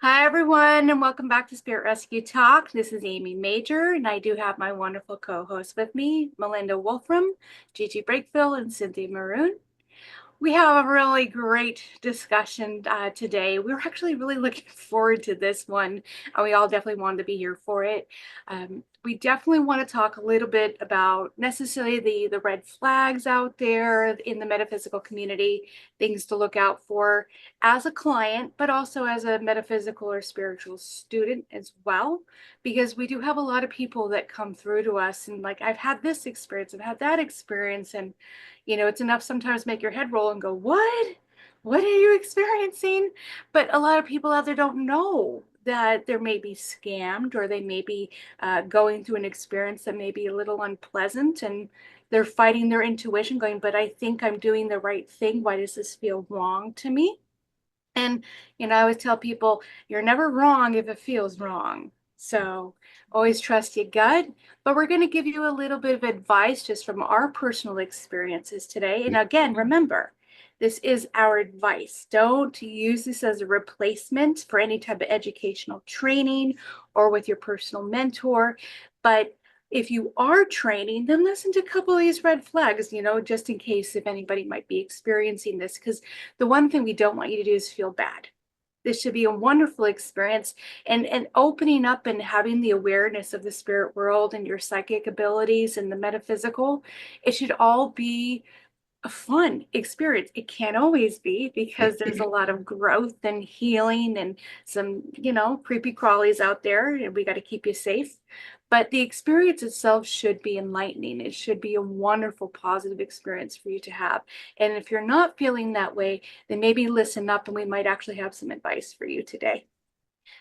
Hi, everyone, and welcome back to Spirit Rescue Talk. This is Amy Major, and I do have my wonderful co-hosts with me, Melinda Wolfram, Gigi Breakville, and Cynthia Maroon. We have a really great discussion today. We were actually really looking forward to this one, and we all definitely wanted to be here for it. We definitely want to talk a little bit about necessarily the red flags out there in the metaphysical community, things to look out for as a client, but also as a metaphysical or spiritual student as well, because we do have a lot of people that come through to us and like, I've had this experience, I've had that experience, and it's enough sometimes to make your head roll and go, what? What are you experiencing? But a lot of people out there don't know that they may be scammed, or they may be going through an experience that may be a little unpleasant, and they're fighting their intuition going, but I think I'm doing the right thing. Why does this feel wrong to me? And, I always tell people, you're never wrong if it feels wrong. So always trust your gut. But we're going to give you a little bit of advice just from our personal experiences today. And again, remember, this is our advice. Don't use this as a replacement for any type of educational training or with your personal mentor. But if you are training, then listen to a couple of these red flags, just in case if anybody might be experiencing this, because the one thing we don't want you to do is feel bad. This should be a wonderful experience, and opening up and having the awareness of the spirit world and your psychic abilities and the metaphysical. It should all be a fun experience. It can't always be, because there's a lot of growth and healing and some, creepy crawlies out there, and we got to keep you safe. But the experience itself should be enlightening. It should be a wonderful, positive experience for you to have. And if you're not feeling that way, then maybe listen up, and we might actually have some advice for you today.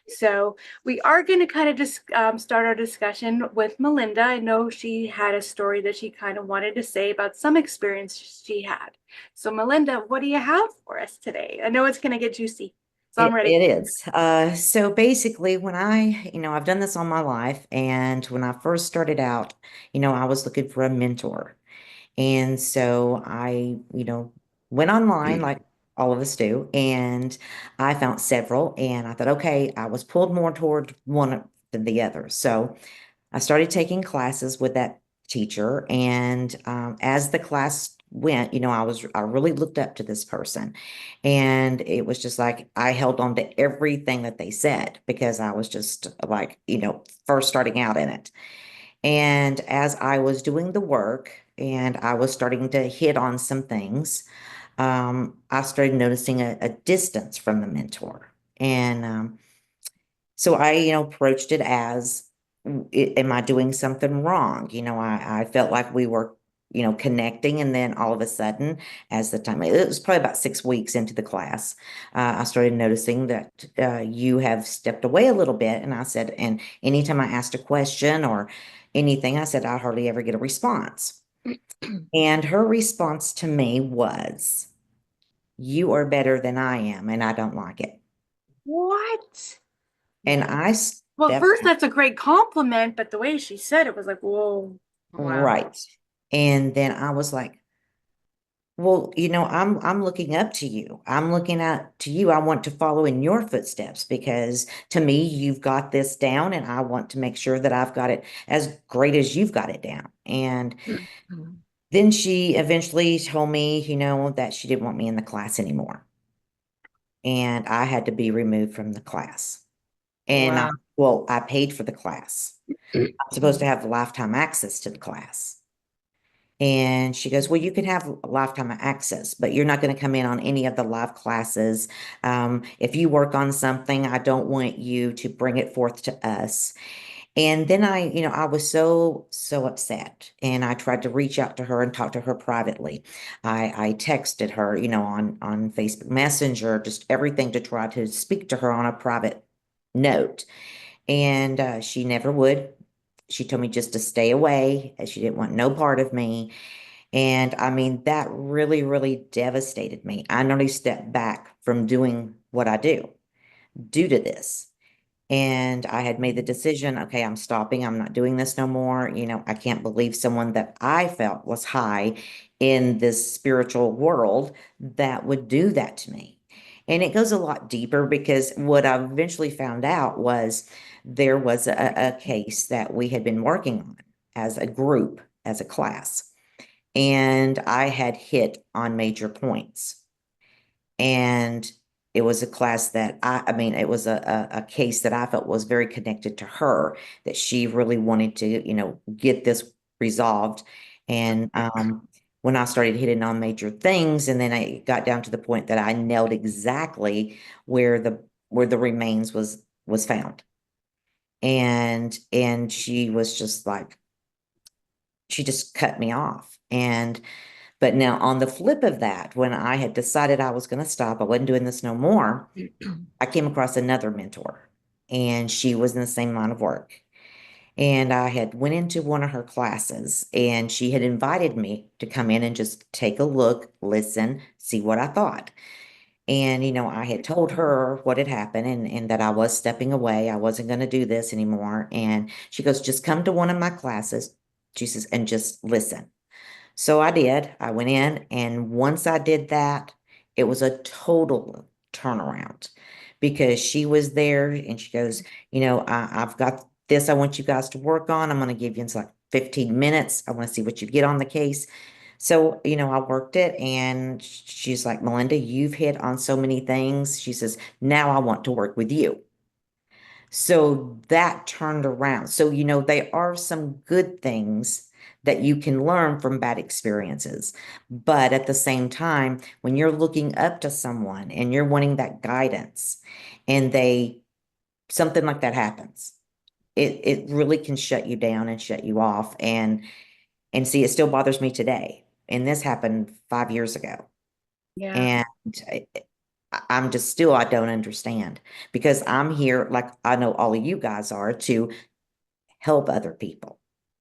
So we are going to kind of just start our discussion with Melinda. I know she had a story that she kind of wanted to say about some experience she had. So Melinda, what do you have for us today? I know it's going to get juicy, so I'm ready. It is. So basically, when I've done this all my life, and when I first started out, I was looking for a mentor. And so I went online like all of us do, and I found several, and I thought, okay, I was pulled more toward one than the other. So I started taking classes with that teacher, and as the class went, I really looked up to this person, and it was just like I held on to everything that they said because I was just like, first starting out in it. And as I was doing the work and I was starting to hit on some things, I started noticing a distance from the mentor. And so I approached it as, am I doing something wrong? I felt like we were connecting. And then all of a sudden, as the time, it was probably about 6 weeks into the class, I started noticing that you have stepped away a little bit. And I said, and anytime I asked a question or anything, I said, I hardly ever get a response. And her response to me was, you are better than I am, and I don't like it. What? And I Well, stepped first, that's a great compliment, but the way she said it was like, whoa, wow. right. And then I was like, well, I'm looking up to you. I'm looking up to you. I want to follow in your footsteps because to me, you've got this down, and I want to make sure that I've got it as great as you've got it down. And then she eventually told me that she didn't want me in the class anymore. And I had to be removed from the class. And Wow. well, I paid for the class. I'm supposed to have lifetime access to the class. And she goes, well, you can have lifetime access, but you're not going to come in on any of the live classes. If you work on something, I don't want you to bring it forth to us. And then I was so upset, and I tried to reach out to her and talk to her privately. I texted her on Facebook Messenger, just everything to try to speak to her on a private note. And she never would. She told me just to stay away, as she didn't want no part of me. And I mean, that really, really devastated me. I nearly stepped back from doing what I do. due to this. And I had made the decision, okay, I'm stopping. I'm not doing this no more. I can't believe someone that I felt was high in this spiritual world that would do that to me. And it goes a lot deeper because what I eventually found out was there was a case that we had been working on as a group, as a class, and I had hit on major points. And it was a class that I mean, it was a case that I felt was very connected to her, that she really wanted to, get this resolved. And when I started hitting on major things, and then I got down to the point that I nailed exactly where the remains was found. And she was just like, she just cut me off. But now on the flip of that, when I had decided I was going to stop, I wasn't doing this no more, I came across another mentor, and she was in the same line of work. And I had went into one of her classes, and she had invited me to come in and just take a look, listen, see what I thought. And, I had told her what had happened, and that I was stepping away. I wasn't going to do this anymore. And she goes, just come to one of my classes. She says, and just listen. So I did. I went in, and once I did that, it was a total turnaround because she was there and she goes, I've got this I want you guys to work on. I'm going to give you, it's like 15 minutes. I want to see what you get on the case. So, I worked it, and she's like, Melinda, you've hit on so many things. She says, now I want to work with you. So that turned around. So, there are some good things that you can learn from bad experiences. But at the same time, when you're looking up to someone and you're wanting that guidance, and something like that happens, it really can shut you down and shut you off. And see, it still bothers me today. And this happened 5 years ago. Yeah, And I'm just still, I don't understand, because I'm here, like I know all of you guys are, to help other people,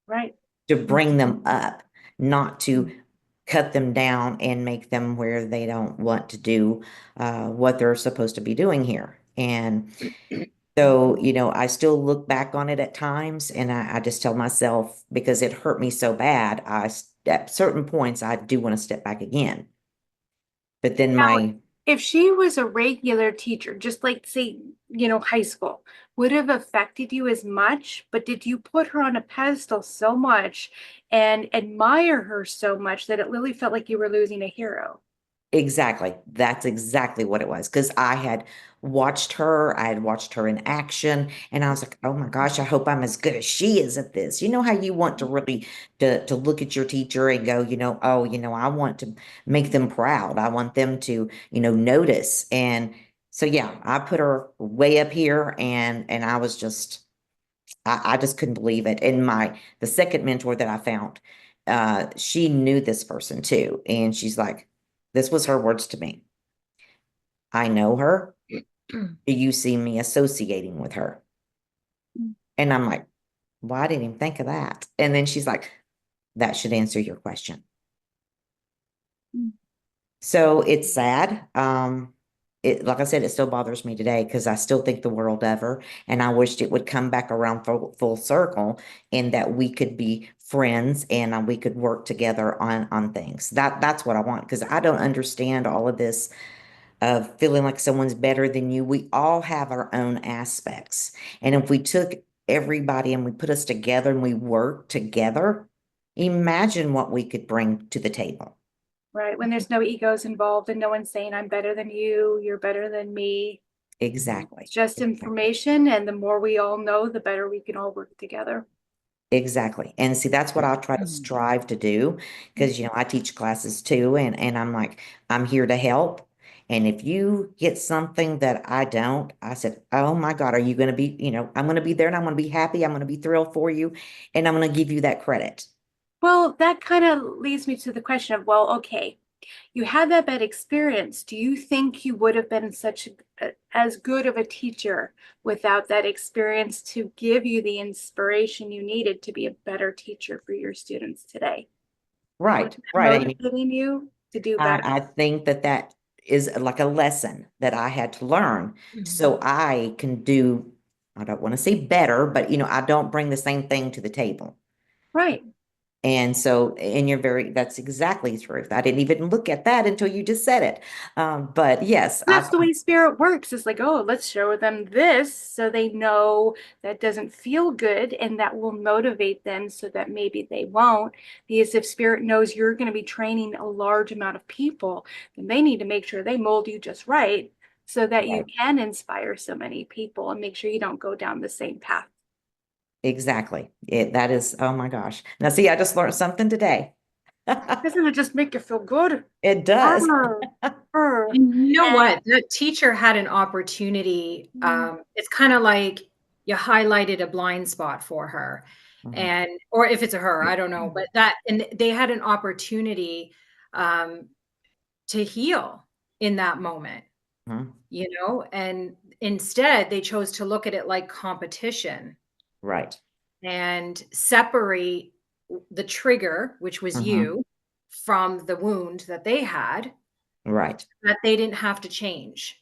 right. to bring them up, not to cut them down and make them where they don't want to do what they're supposed to be doing here. And so, I still look back on it at times, and I just tell myself, because it hurt me so bad, at certain points, I do want to step back again. But then Now, my if she was a regular teacher, just like say, high school, would have affected you as much, but did you put her on a pedestal so much and admire her so much that it really felt like you were losing a hero? Exactly. That's exactly what it was. Because I had watched her in action, and I was like, oh my gosh, I hope I'm as good as she is at this. You know how you want to really to look at your teacher and go, oh, I want to make them proud. I want them to, notice. And so yeah, I put her way up here, and I was just I just couldn't believe it. And the second mentor that I found, she knew this person too. And she's like, this was her words to me. I know her. Do you see me associating with her? And I'm like, well, I didn't even think of that. And then she's like, that should answer your question. So it's sad. Like I said, it still bothers me today because I still think the world of her, and I wished it would come back around full circle, and that we could be friends, and we could work together on things. That's what I want, because I don't understand all of this of feeling like someone's better than you. We all have our own aspects, and if we took everybody and we put us together and we work together, imagine what we could bring to the table. Right. When there's no egos involved and no one's saying, I'm better than you, you're better than me. It's Exactly. just Exactly. information. And the more we all know, the better we can all work together. Exactly. And see, that's what I'll try to strive to do, because, I teach classes too, and I'm like, I'm here to help. And if you get something that I don't, I said, oh my God, are you going to be, I'm going to be there, and I'm going to be happy. I'm going to be thrilled for you, and I'm going to give you that credit. Well, that kind of leads me to the question of, well, okay, you had that bad experience. Do you think you would have been as good of a teacher without that experience to give you the inspiration you needed to be a better teacher for your students today? Would Right. that Right. I mean, motivating you to do I, better? I think that is like a lesson that I had to learn Mhm. so I can do, I don't want to say better, but I don't bring the same thing to the table. Right. And so, and that's exactly the truth. I didn't even look at that until you just said it. But yes, That's the way spirit works. It's like, oh, let's show them this so they know that doesn't feel good, and that will motivate them so that maybe they won't. Because if spirit knows you're going to be training a large amount of people, then they need to make sure they mold you just right so that you right, can inspire so many people and make sure you don't go down the same path. exactly. That is, oh my gosh. Now, see, I just learned something today. Doesn't it just make you feel good? It does. Brr, brr. And you know And what? That teacher had an opportunity. It's kind of like you highlighted a blind spot for her. Mhm, And, or if it's a her, I don't know. But that, and they had an opportunity um, to heal in that moment, mhm. and instead they chose to look at it like competition Right. and separate the trigger, which was Mhm. you, from the wound that they had, Right. that they didn't have to change.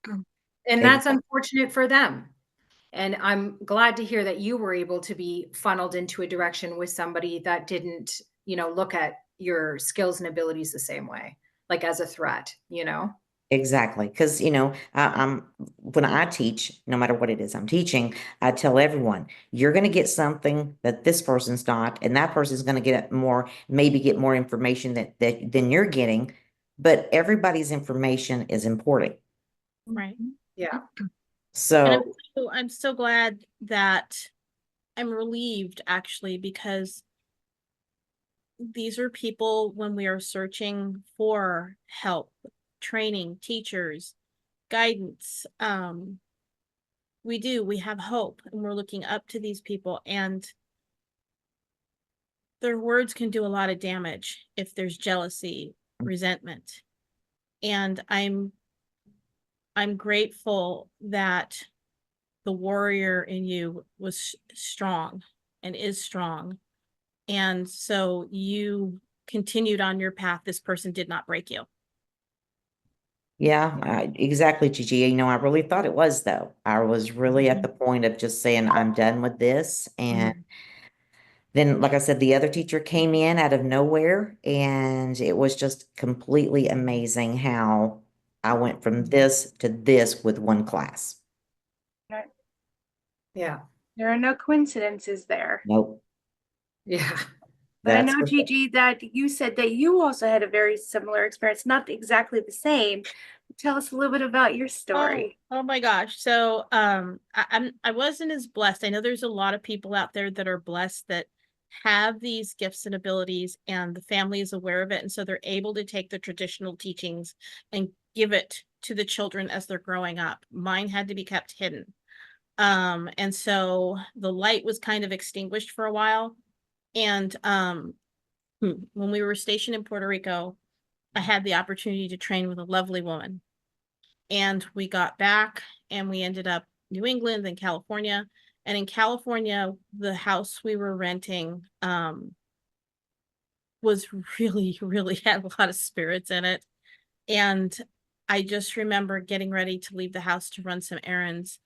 And that's Exactly. unfortunate for them. And I'm glad to hear that you were able to be funneled into a direction with somebody that didn't, look at your skills and abilities the same way, like as a threat. Exactly. Because, when I teach, no matter what it is I'm teaching, I tell everyone, you're going to get something that this person's not, and that person's going to get more, maybe get more information than you're getting, but everybody's information is important. Right. Yeah. And I'm So, so, I'm so glad that I'm relieved actually because these are people when we are searching for help, training, teachers, guidance. We have hope and we're looking up to these people and their words can do a lot of damage if there's jealousy, resentment. And I'm grateful that the warrior in you was strong and is strong. And so you continued on your path. This person did not break you. yeah, exactly, Gigi. I really thought it was, though. I was really at the point of just saying, I'm done with this. And Mhm. then, like I said, the other teacher came in out of nowhere, and it was just completely amazing how I went from this to this with one class. Yeah. there are no coincidences there. Nope, Yeah. But I that's know, for sure. Gigi, that you said that you also had a very similar experience, not exactly the same. Tell us a little bit about your Oh, story. oh my gosh. So I wasn't as blessed. I know there's a lot of people out there that are blessed that have these gifts and abilities and the family is aware of it. And so they're able to take the traditional teachings and give it to the children as they're growing up. Mine had to be kept hidden. And so the light was kind of extinguished for a while. And when we were stationed in Puerto Rico, I had the opportunity to train with a lovely woman. And we got back and we ended up New England, then California. And in California, the house we were renting was really, really had a lot of spirits in it. And I just remember getting ready to leave the house to run some errands.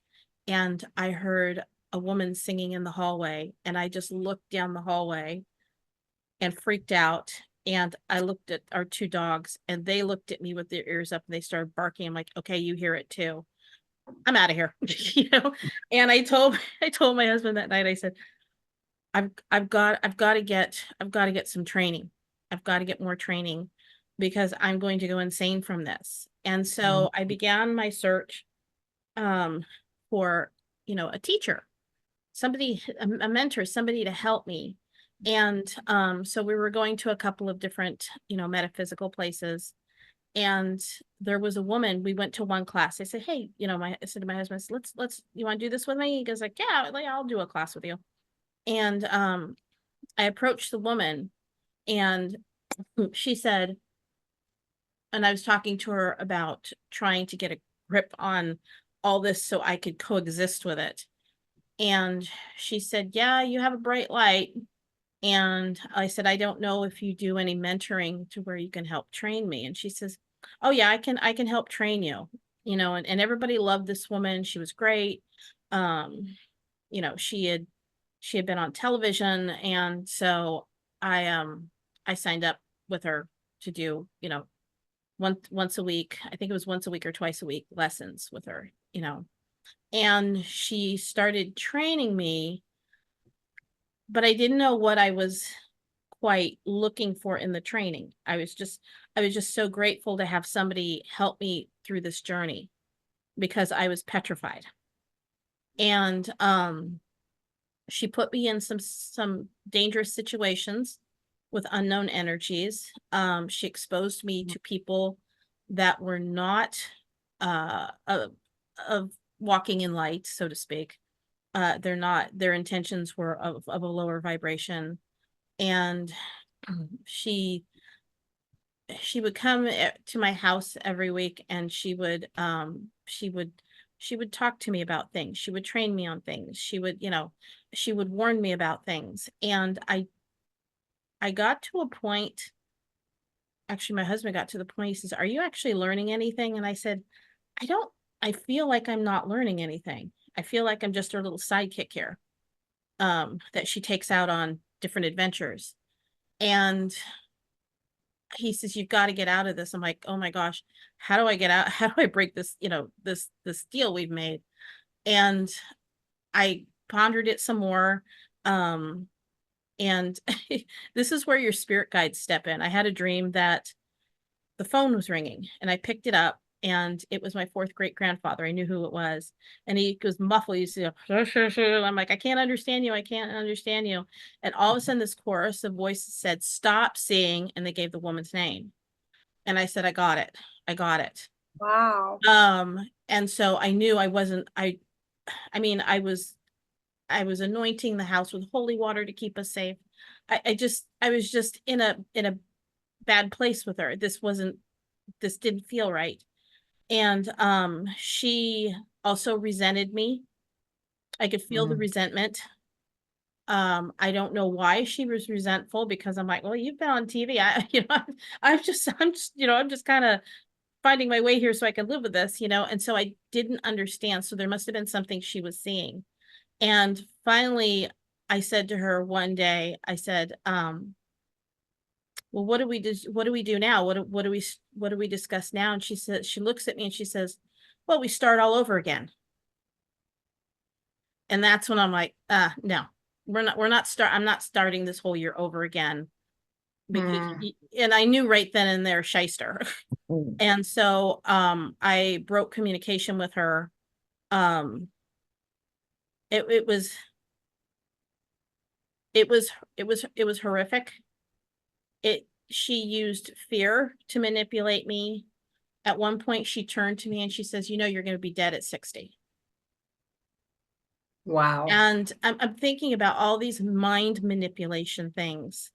And I heard a woman singing in the hallway. And I just looked down the hallway and freaked out. And I looked at our two dogs and they looked at me with their ears up and they started barking. I'm like, okay, you hear it too. I'm out of here. And I told my husband that night, I said, I've got to get some training. I've got to get more training because I'm going to go insane from this. And so I began my search um for, a teacher, somebody, a mentor, somebody to help me. And so we were going to a couple of different, metaphysical places. And there was a woman, we went to one class. I said, hey, I said to my husband, I said, let's, you want to do this with me? He goes like, yeah, like, I'll do a class with you. And I approached the woman and she said, and I was talking to her about trying to get a grip on all this so I could coexist with it. And she said, yeah, you have a bright light. And I said, I don't know if you do any mentoring to where you can help train me. And she says, oh yeah, I can help train you, and everybody loved this woman. She was great. Um, she had been on television, and so I signed up with her to do, once a week. I think it was once a week or twice a week lessons with her, and she started training me, but I didn't know what I was quite looking for in the training. I was just so grateful to have somebody help me through this journey because I was petrified. And she put me in some dangerous situations with unknown energies. She exposed me to people that were not of walking in light, so to speak. They're not, their intentions were of a lower vibration. And she would come to my house every week, and she would talk to me about things. She would train me on things. She would warn me about things. And I got to a point, actually my husband got to the point, he says, "Are you actually learning anything?" And I said, I feel like I'm not learning anything. I feel like I'm just her little sidekick here, that she takes out on different adventures. And he says, "You've got to get out of this." I'm like, "Oh my gosh, how do I get out? How do I break this, this deal we've made?" And I pondered it some more. And this is where your spirit guides step in. I had a dream that the phone was ringing, and I picked it up, and it was my fourth great grandfather. I knew who it was. And he goes muffled. He's, I'm like, "I can't understand you. I can't understand you." And all of a sudden, this chorus of voices said, "Stop seeing." And they gave the woman's name. And I said, "I got it. I got it." Wow. And so I knew I wasn't, I mean, I was anointing the house with holy water to keep us safe. I was just in a bad place with her. This didn't feel right. And she also resented me. I could feel the resentment. I don't know why she was resentful, because I'm like, "Well, you've been on TV. I'm just kind of finding my way here so I can live with this, And so I didn't understand. So there must have been something she was seeing. And finally, I said to her one day, I said, "Well, what do we do now? What do we discuss now?" And she looks at me and she says, "Well, we start all over again." And that's when I'm like, no, I'm not starting this whole year over again, because, and I knew right then and there, shyster. And so, I broke communication with her. Um, it was, it was horrific. She used fear to manipulate me. At one point, she turned to me and she says, "You're going to be dead at 60. Wow. And I'm thinking about all these mind manipulation things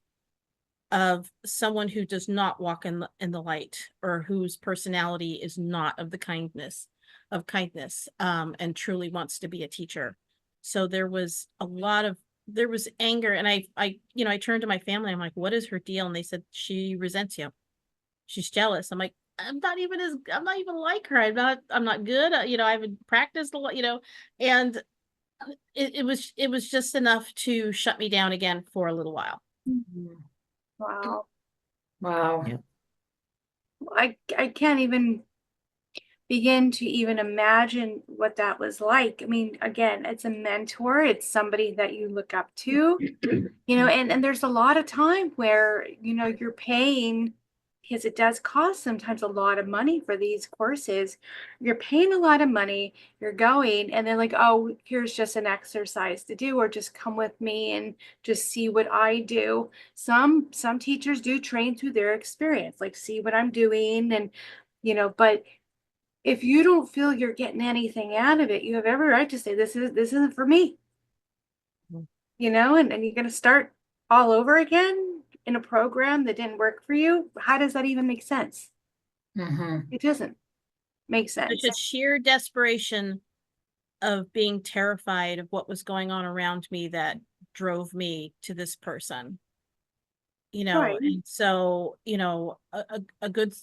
of someone who does not walk in the light, or whose personality is not of the kindness, and truly wants to be a teacher. So there was there was anger, and I turned to my family. I'm like, "What is her deal?" And they said, "She resents you. She's jealous." I'm like, I'm not even like her. I'm not good. I haven't practiced a lot, and it was just enough to shut me down again for a little while. Wow. Wow. Yeah. I can't even begin to even imagine what that was like. I mean, again, it's a mentor, it's somebody that you look up to, and there's a lot of time where, you're paying, because it does cost sometimes a lot of money for these courses. You're paying a lot of money, you're going, and they're like, "Oh, here's just an exercise to do, or just come with me and just see what I do." Some teachers do train through their experience, like, see what I'm doing, and but if you don't feel you're getting anything out of it, you have every right to say, this isn't for me. And you're going to start all over again in a program that didn't work for you. How does that even make sense? It doesn't make sense. It's just sheer desperation of being terrified of what was going on around me that drove me to this person. Right. And so, a good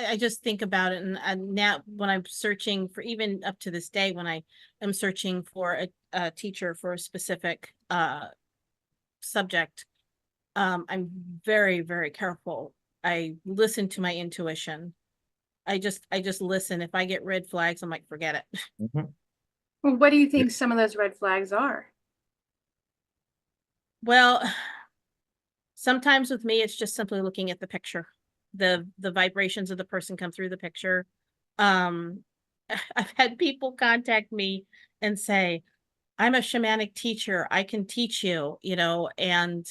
I just think about it, and now when I'm searching for, even up to this day, when I am searching for a teacher for a specific subject, I'm very, very careful. I listen to my intuition. I just listen. If I get red flags, I'm like, forget it. Mhm. Well, what do you think some of those red flags are? Well, sometimes with me, it's just simply looking at the picture. The vibrations of the person come through the picture. Um, I've had people contact me and say, I'm a shamanic teacher. I can teach you, and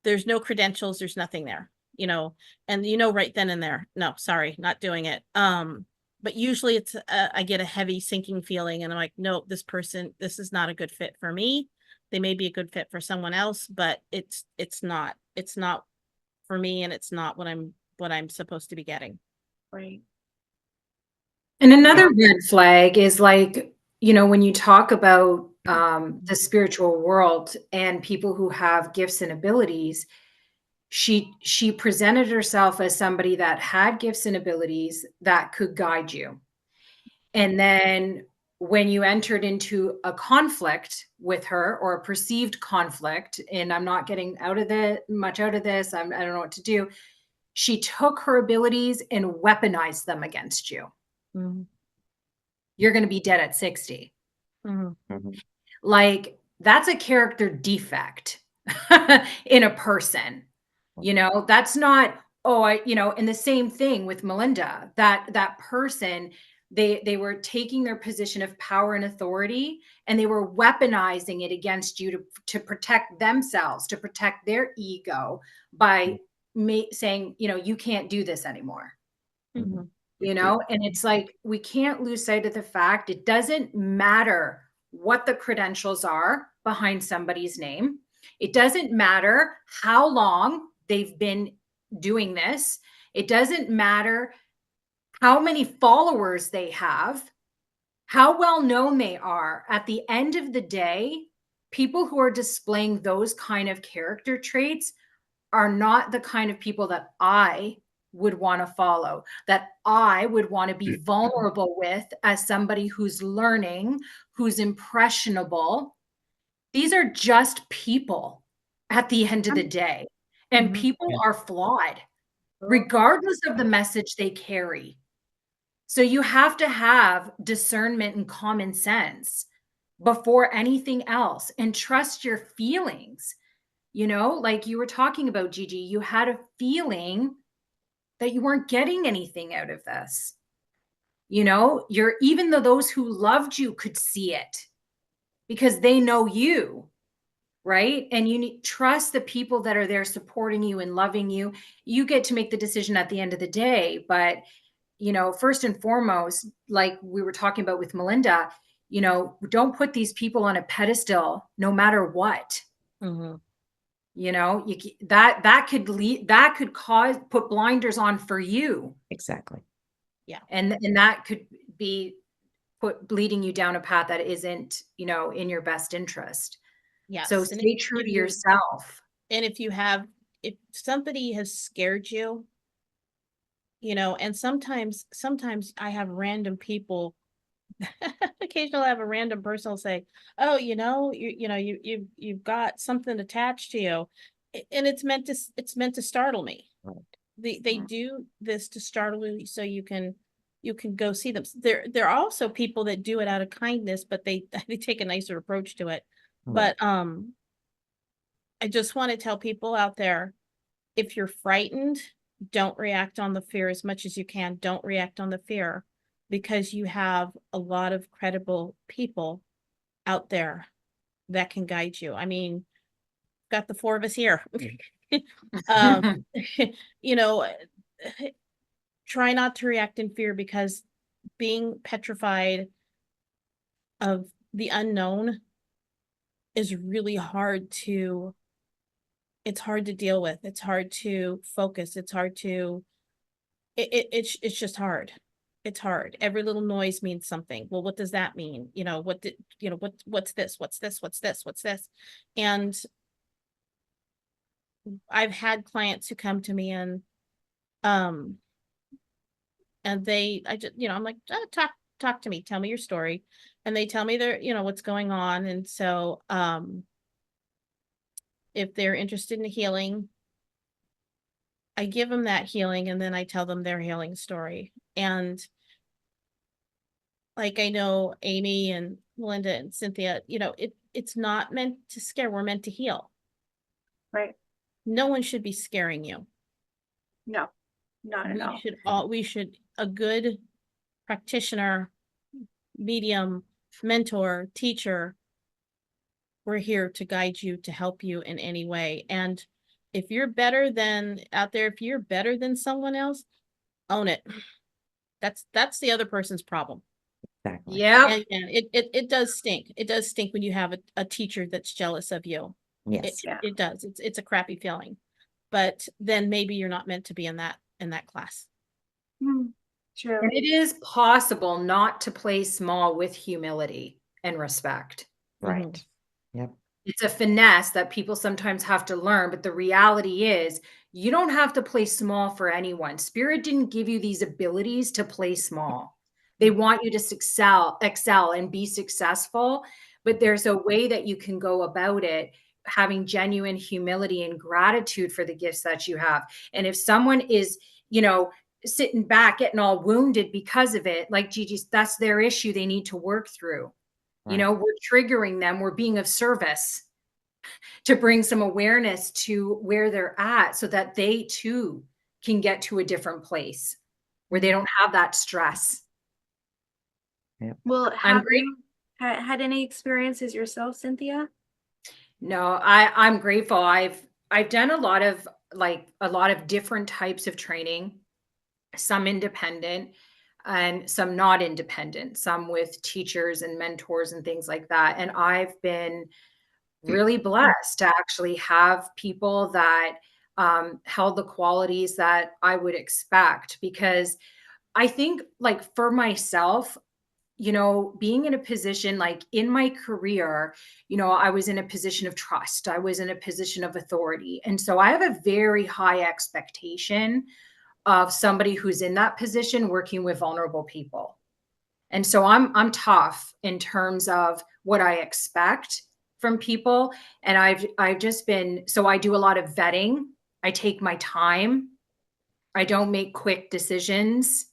there's no credentials, there's nothing there, and right then and there, no, sorry, not doing it. But usually it's I get a heavy sinking feeling, and I'm like, no, this is not a good fit for me. They may be a good fit for someone else, but it's not for me, and it's not what I'm supposed to be getting. Right. And another red flag is like, when you talk about the spiritual world and people who have gifts and abilities, she presented herself as somebody that had gifts and abilities that could guide you. And then when you entered into a conflict with her, or a perceived conflict, and I'm not getting much out of this, I don't know what to do, she took her abilities and weaponized them against you. Mhm. You're going to be dead at 60. Mhm. Mhm. Like, that's a character defect in a person. That's not, and the same thing with Melinda, that person, they were taking their position of power and authority, and they were weaponizing it against you to protect themselves, to protect their ego by saying, you can't do this anymore. Mhm. And it's like, we can't lose sight of the fact it doesn't matter what the credentials are behind somebody's name. It doesn't matter how long they've been doing this. It doesn't matter how many followers they have, how well known they are. At the end of the day, people who are displaying those kind of character traits are not the kind of people that I would want to follow, that I would want to be vulnerable with as somebody who's learning, who's impressionable. These are just people at the end of the day. And Mhm. people are flawed, regardless of the message they carry. So you have to have discernment and common sense before anything else, and trust your feelings. Like you were talking about, Gigi, you had a feeling that you weren't getting anything out of this. Even though those who loved you could see it because they know you, right? And you need trust the people that are there supporting you and loving you. You get to make the decision at the end of the day. But, first and foremost, like we were talking about with Melinda, don't put these people on a pedestal no matter what. Mhm. That could put blinders on for you, Exactly. Yeah. and that could be leading you down a path that isn't, in your best interest. So Yes. And stay true if to you yourself. and if somebody has scared you, and sometimes I have random people. Occasionally I have a random person will say, oh, you've got something attached to you. And it's meant to startle me. Right. They do this to startle you so you can go see them. There are also people that do it out of kindness, but they they take a nicer approach to it. Right. But I just want to tell people out there, if you're frightened, don't react on the fear as much as you can. Don't react on the fear, because you have a lot of credible people out there that can guide you. I mean, got the four of us here. um, you know, try not to react in fear, because being petrified of the unknown is really it's hard to deal with. It's hard to focus. It's hard to it's just hard. It's hard. Every little noise means something. Well, what does that mean? What's this? What's this? What's this? What's this? And I've had clients who come to me and um and I just, I'm like, talk to me, tell me your story. And they tell me what's going on. And so, if they're interested in healing, I give them that healing, and then I tell them their healing story. And like, I know Amy and Melinda and Cynthia, it's not meant to scare. We're meant to heal. Right. No one should be scaring you. No, not at all. A good practitioner, medium, mentor, teacher, we're here to guide you, to help you in any way. And if you're better than someone else, own it. That's the other person's problem. Exactly. Yeah. And it does stink. It does stink when you have a teacher that's jealous of you. Yes. It does. It's a crappy feeling. But then maybe you're not meant to be in that class. True. And it is possible not to play small with humility and respect. Right. Yep. It's a finesse that people sometimes have to learn, but the reality is you don't have to play small for anyone. Spirit didn't give you these abilities to play small. They want you to excel and be successful, but there's a way that you can go about it, having genuine humility and gratitude for the gifts that you have. And if someone is, sitting back, getting all wounded because of it, like Gigi's, that's their issue they need to work through. Right. We're triggering them. We're being of service to bring some awareness to where they're at so that they too can get to a different place where they don't have that stress. Yep. Well, have you had any experiences yourself, Cynthia? No, I'm grateful. I've done a lot of different types of training, some independent and some not independent, some with teachers and mentors and things like that. And I've been really blessed to actually have people that held the qualities that I would expect, because I think, like, for myself, being in a position, like in my career, I was in a position of trust. I was in a position of authority. And so I have a very high expectation of somebody who's in that position working with vulnerable people. And so I'm tough in terms of what I expect from people. And I've just been, so I do a lot of vetting. I take my time. I don't make quick decisions.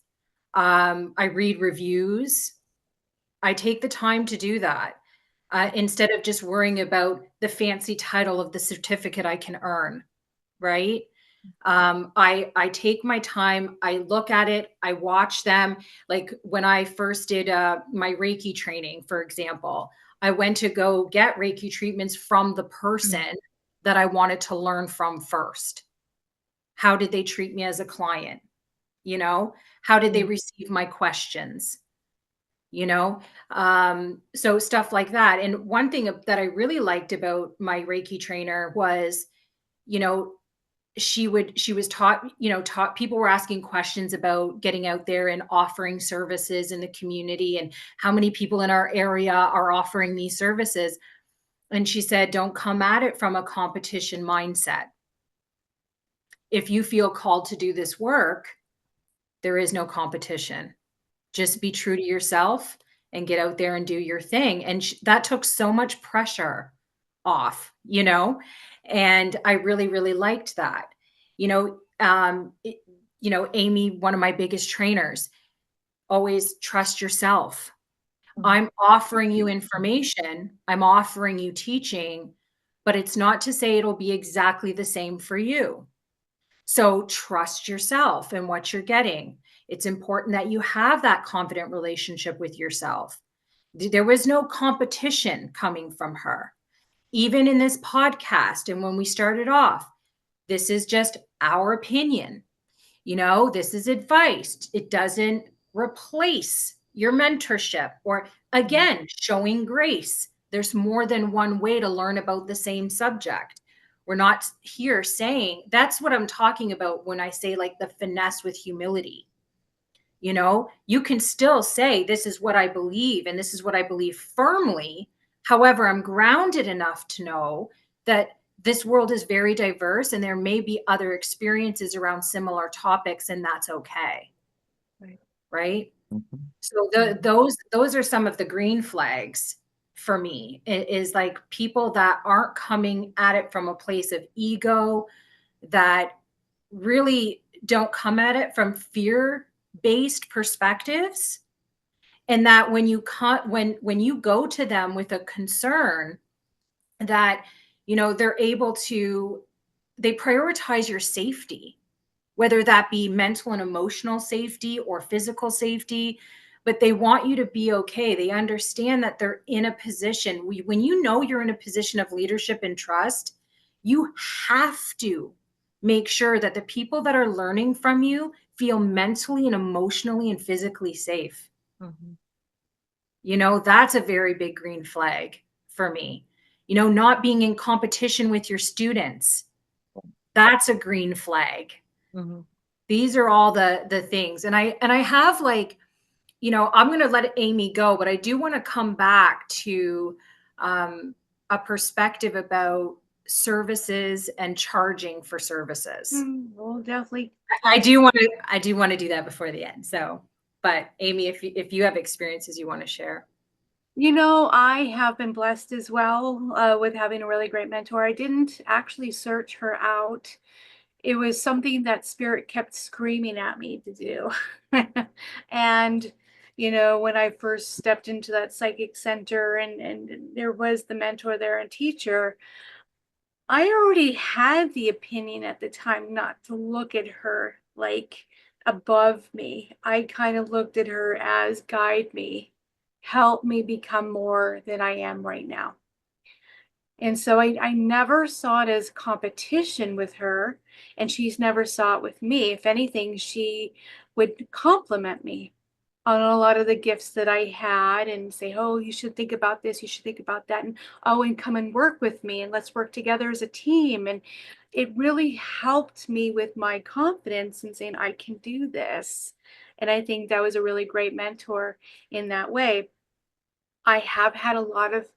I read reviews. I take the time to do that instead of just worrying about the fancy title of the certificate I can earn, right? I take my time. I look at it. I watch them. Like when I first did my Reiki training, for example, I went to go get Reiki treatments from the person that I wanted to learn from first. How did they treat me as a client? How did they receive my questions? So stuff like that. And one thing that I really liked about my Reiki trainer was, she was taught people were asking questions about getting out there and offering services in the community and how many people in our area are offering these services. And she said, don't come at it from a competition mindset. If you feel called to do this work, there is no competition. Just be true to yourself and get out there and do your thing. And that took so much pressure off, and I really, really liked that. Amy, one of my biggest trainers, always trust yourself. I'm offering you information. I'm offering you teaching, but it's not to say it'll be exactly the same for you. So trust yourself and what you're getting. It's important that you have that confident relationship with yourself. There was no competition coming from her. Even in this podcast, and when we started off, this is just our opinion. This is advice. It doesn't replace your mentorship or, again, showing grace. There's more than one way to learn about the same subject. We're not here saying, that's what I'm talking about when I say, like, the finesse with humility. You can still say, this is what I believe, and this is what I believe firmly. However, I'm grounded enough to know that this world is very diverse and there may be other experiences around similar topics, and that's okay. Right. right? Mhm. So those are some of the green flags for me. It is like people that aren't coming at it from a place of ego, that really don't come at it from fear-based perspectives, and that when you go to them with a concern, that they're able to, they prioritize your safety, whether that be mental and emotional safety or physical safety, but they want you to be okay. They understand that they're in a position, when you're in a position of leadership and trust, you have to make sure that the people that are learning from you feel mentally and emotionally and physically safe. Mhm. That's a very big green flag for me. Not being in competition with your students, that's a green flag. Mhm. These are all the things. And I have, like, I'm going to let Amy go, but I do want to come back to a perspective about services and charging for services. We'll definitely I talk. do want to do that before the end. So, but Amy, if you have experiences you want to share. I have been blessed as well with having a really great mentor. I didn't actually search her out. It was something that Spirit kept screaming at me to do. And, when I first stepped into that psychic center and there was the mentor there and teacher, I already had the opinion at the time not to look at her like above me. I kind of looked at her as guide me, help me become more than I am right now. And so I never saw it as competition with her, and she's never saw it with me. If anything, she would compliment me on a lot of the gifts that I had and say, oh, you should think about this, you should think about that. And oh, and come and work with me and let's work together as a team. And it really helped me with my confidence in saying, I can do this. And I think that was a really great mentor in that way. I have had a lot of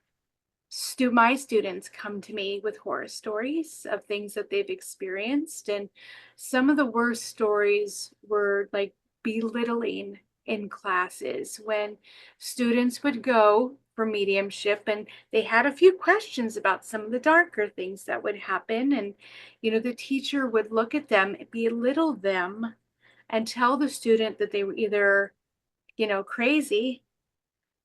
my students come to me with horror stories of things that they've experienced, and some of the worst stories were like belittling in classes when students would go for mediumship and they had a few questions about some of the darker things that would happen, and the teacher would look at them, belittle them, and tell the student that they were either crazy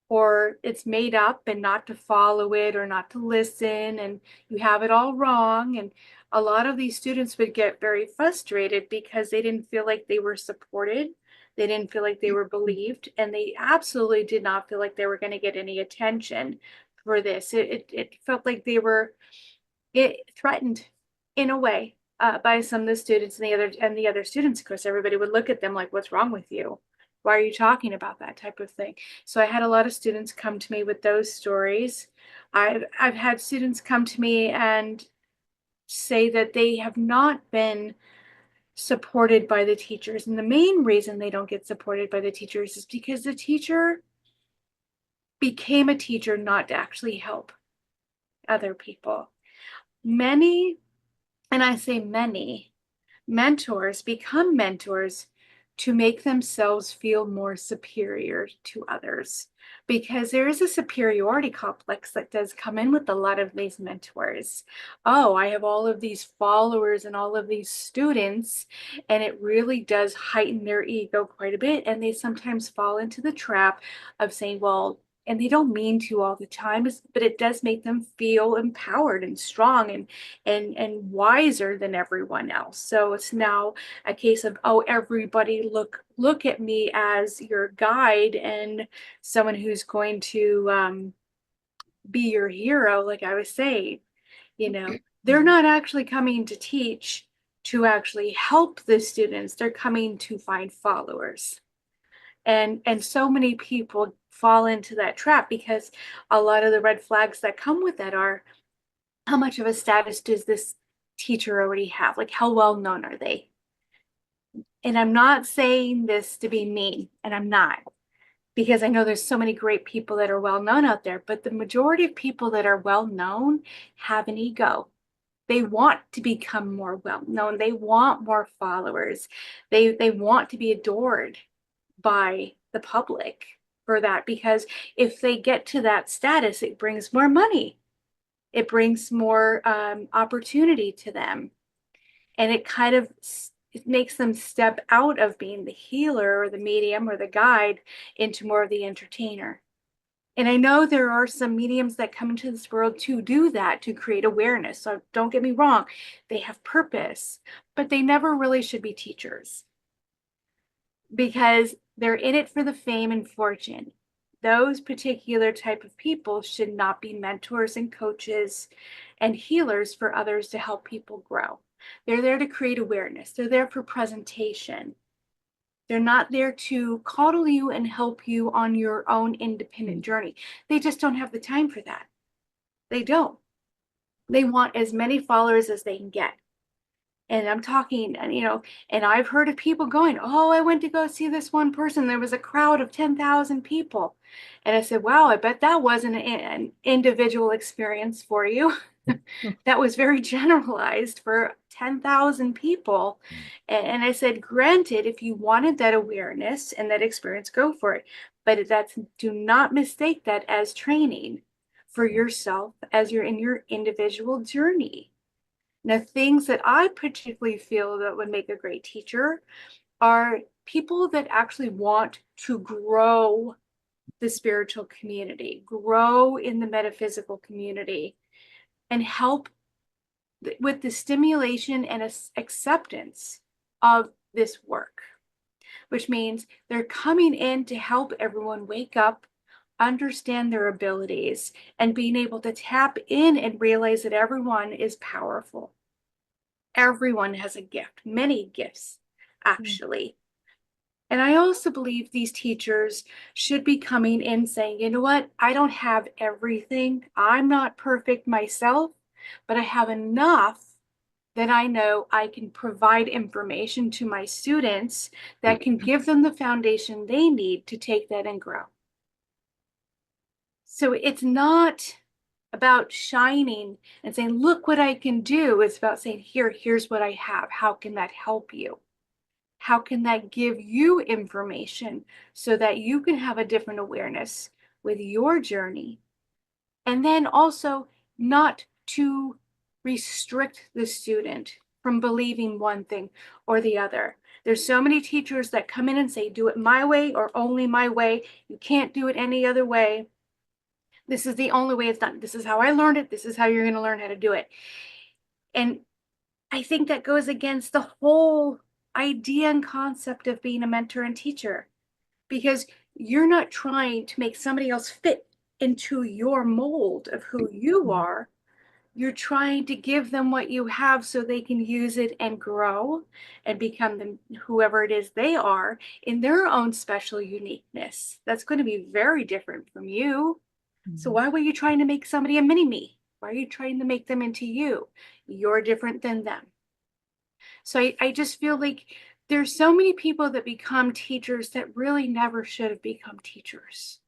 or it's made up and not to follow it or not to listen and you have it all wrong. And a lot of these students would get very frustrated because they didn't feel like they were supported. They didn't feel like they were believed, and they absolutely did not feel like they were going to get any attention for this. It felt like they were threatened in a way by some of the students, and the other students. Of course, everybody would look at them like, "What's wrong with you? Why are you talking about that?" type of thing. So I had a lot of students come to me with those stories. I've had students come to me and say that they have not been supported by the teachers, and the main reason they don't get supported by the teachers is because the teacher became a teacher not to actually help other people. Many, and I say many, mentors become mentors to make themselves feel more superior to others, because there is a superiority complex that does come in with a lot of these mentors. Oh, I have all of these followers and all of these students, and it really does heighten their ego quite a bit, and they sometimes fall into the trap of saying, well, and they don't mean to all the time, but it does make them feel empowered and strong and wiser than everyone else. So it's now a case of, oh, everybody look at me as your guide and someone who's going to be your hero. Like I was saying, they're not actually coming to teach to actually help the students. They're coming to find followers. And so many people fall into that trap because a lot of the red flags that come with that are, how much of a status does this teacher already have? Like, how well known are they? And I'm not saying this to be mean, and I'm not, because I know there's so many great people that are well known out there, but the majority of people that are well known have an ego. They want to become more well known. They want more followers. They want to be adored. by the public for that, because if they get to that status, it brings more money. It brings more opportunity to them. And it kind of it makes them step out of being the healer or the medium or the guide into more of the entertainer. And I know there are some mediums that come into this world to do that, to create awareness. So don't get me wrong, they have purpose, but they never really should be teachers, because they're in it for the fame and fortune. Those particular type of people should not be mentors and coaches and healers for others to help people grow. They're there to create awareness. They're there for presentation. They're not there to coddle you and help you on your own independent journey. They just don't have the time for that. They don't. They want as many followers as they can get. And I'm talking, and I've heard of people going, oh, I went to go see this one person. There was a crowd of 10,000 people. And I said, wow, I bet that wasn't an individual experience for you. That was very generalized for 10,000 people. And I said, granted, if you wanted that awareness and that experience, go for it. But do not mistake that as training for yourself as you're in your individual journey. Now, things that I particularly feel that would make a great teacher are people that actually want to grow the spiritual community, grow in the metaphysical community, and help with the stimulation and acceptance of this work, which means they're coming in to help everyone wake up, understand their abilities, and being able to tap in and realize that everyone is powerful. Everyone has a gift, many gifts, actually. And I also believe these teachers should be coming in saying, you know what, I don't have everything. I'm not perfect myself, but I have enough that I know I can provide information to my students that can give them the foundation they need to take that and grow. So it's not about shining and saying, look what I can do. It's about saying, here's what I have. How can that help you? How can that give you information so that you can have a different awareness with your journey? And then also not to restrict the student from believing one thing or the other. There's so many teachers that come in and say, do it my way or only my way. You can't do it any other way. This is the only way it's done. This is how I learned it. This is how you're going to learn how to do it. And I think that goes against the whole idea and concept of being a mentor and teacher, because you're not trying to make somebody else fit into your mold of who you are. You're trying to give them what you have so they can use it and grow and become whoever it is they are in their own special uniqueness. That's going to be very different from you. So why were you trying to make somebody a mini-me? Why are you trying to make them into you? You're different than them. So I just feel like there's so many people that become teachers that really never should have become teachers.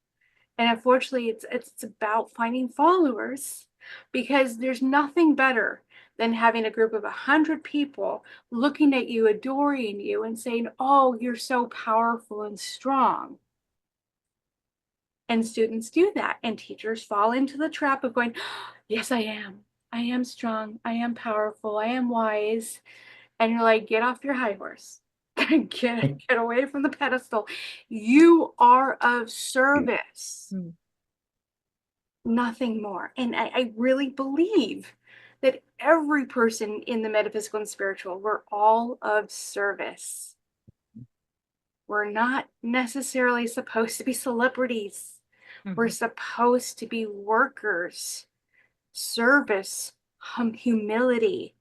And unfortunately, it's about finding followers, because there's nothing better than having a group of 100 people looking at you, adoring you, and saying, oh, you're so powerful and strong. And students do that, and teachers fall into the trap of going, yes, I am. I am strong. I am powerful. I am wise. And you're like, get off your high horse. get away from the pedestal. You are of service. Nothing more. And I really believe that every person in the metaphysical and spiritual, we're all of service. We're not necessarily supposed to be celebrities. We're supposed to be workers. Service, humility,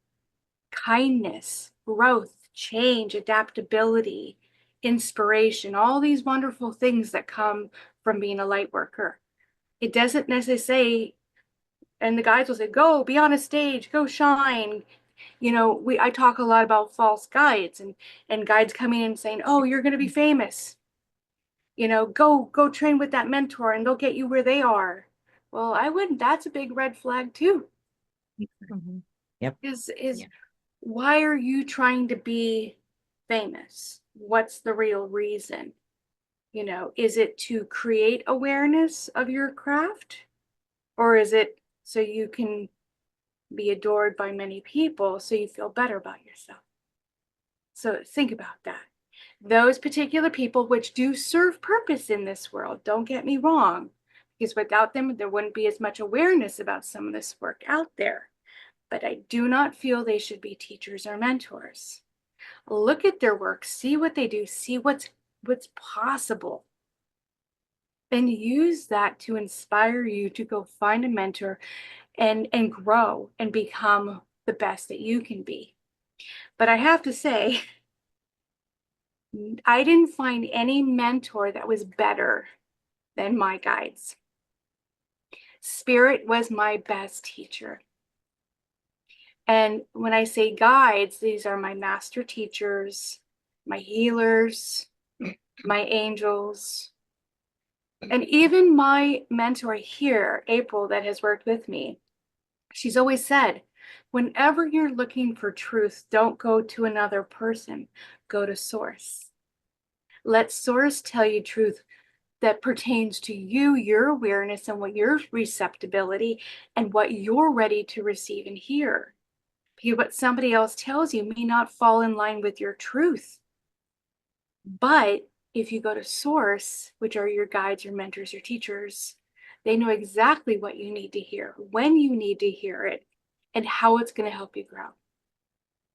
kindness, growth, change, adaptability, inspiration, all these wonderful things that come from being a light worker. It doesn't necessarily say, and the guides will say, go be on a stage, go shine. I talk a lot about false guides and guides coming in and saying, oh, you're going to be famous. Go train with that mentor and they'll get you where they are. Well, I wouldn't. That's a big red flag too. Yep. Why are you trying to be famous? What's the real reason? You know, is it to create awareness of your craft, or is it so you can be adored by many people so you feel better about yourself? So think about that. Those particular people, which do serve purpose in this world, don't get me wrong, because without them, there wouldn't be as much awareness about some of this work out there. But I do not feel they should be teachers or mentors. Look at their work, see what they do, see what's possible, and use that to inspire you to go find a mentor and grow and become the best that you can be. But I have to say, I didn't find any mentor that was better than my guides. Spirit was my best teacher. And when I say guides, these are my master teachers, my healers, my angels, and even my mentor here, April, that has worked with me. She's always said, whenever you're looking for truth, don't go to another person, go to source. Let source tell you truth that pertains to you, your awareness, and what your receptibility and what you're ready to receive and hear. Because what somebody else tells you may not fall in line with your truth. But if you go to source, which are your guides, your mentors, your teachers, they know exactly what you need to hear, when you need to hear it, and how it's going to help you grow.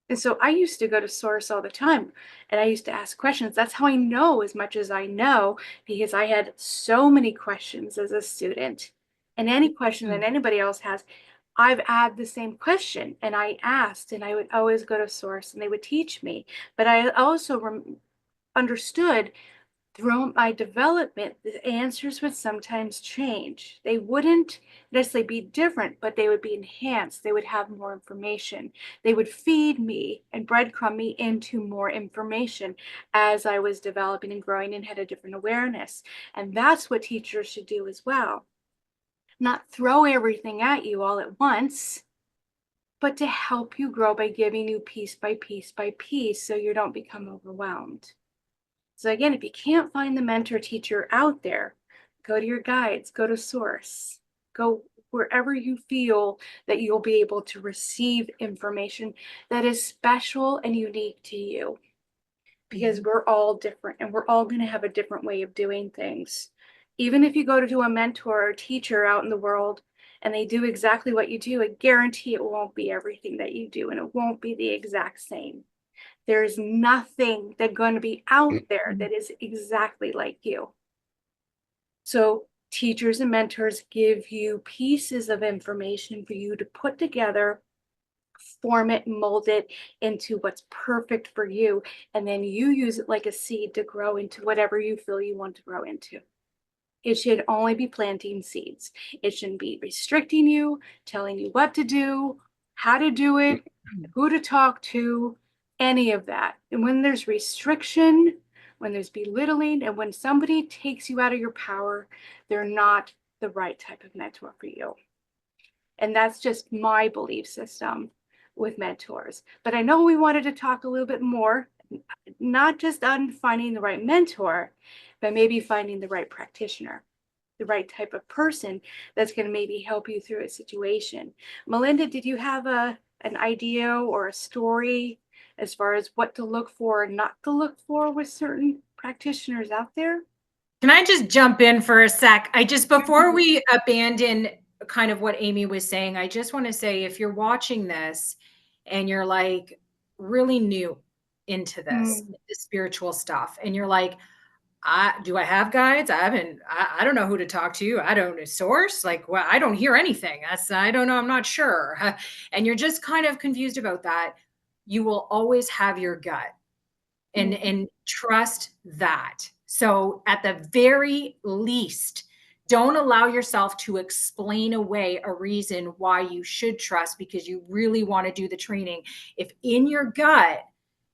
And so I used to go to source all the time, and I used to ask questions. That's how I know as much as I know, because I had so many questions as a student. And any question that anybody else has, I've had the same question, and I asked, and I would always go to source, and they would teach me. But I also understood throughout my development, the answers would sometimes change. They wouldn't necessarily be different, but they would be enhanced. They would have more information. They would feed me and breadcrumb me into more information as I was developing and growing and had a different awareness. And that's what teachers should do as well. Not throw everything at you all at once, but to help you grow by giving you piece by piece by piece so you don't become overwhelmed. So again, if you can't find the mentor teacher out there, go to your guides, go to source, go wherever you feel that you'll be able to receive information that is special and unique to you. Because we're all different and we're all going to have a different way of doing things. Even if you go to a mentor or teacher out in the world and they do exactly what you do, I guarantee it won't be everything that you do and it won't be the exact same. There's nothing that's going to be out there that is exactly like you. So teachers and mentors give you pieces of information for you to put together, form it, mold it into what's perfect for you. And then you use it like a seed to grow into whatever you feel you want to grow into. It should only be planting seeds. It shouldn't be restricting you, telling you what to do, how to do it, who to talk to, any of that. And when there's restriction, when there's belittling, and when somebody takes you out of your power, they're not the right type of mentor for you. And that's just my belief system with mentors. But I know we wanted to talk a little bit more, not just on finding the right mentor, but maybe finding the right practitioner, the right type of person that's going to maybe help you through a situation. Melinda, did you have an idea or a story as far as what to look for and not to look for with certain practitioners out there? Can I just jump in for a sec? Before we abandon kind of what Amy was saying, I just want to say, if you're watching this and you're like really new into this, the spiritual stuff, and you're like, do I have guides? I don't know who to talk to. I don't source. Like, well, I don't hear anything. I don't know. I'm not sure. And you're just kind of confused about that. You will always have your gut and trust that. So at the very least, don't allow yourself to explain away a reason why you should trust because you really want to do the training. If in your gut,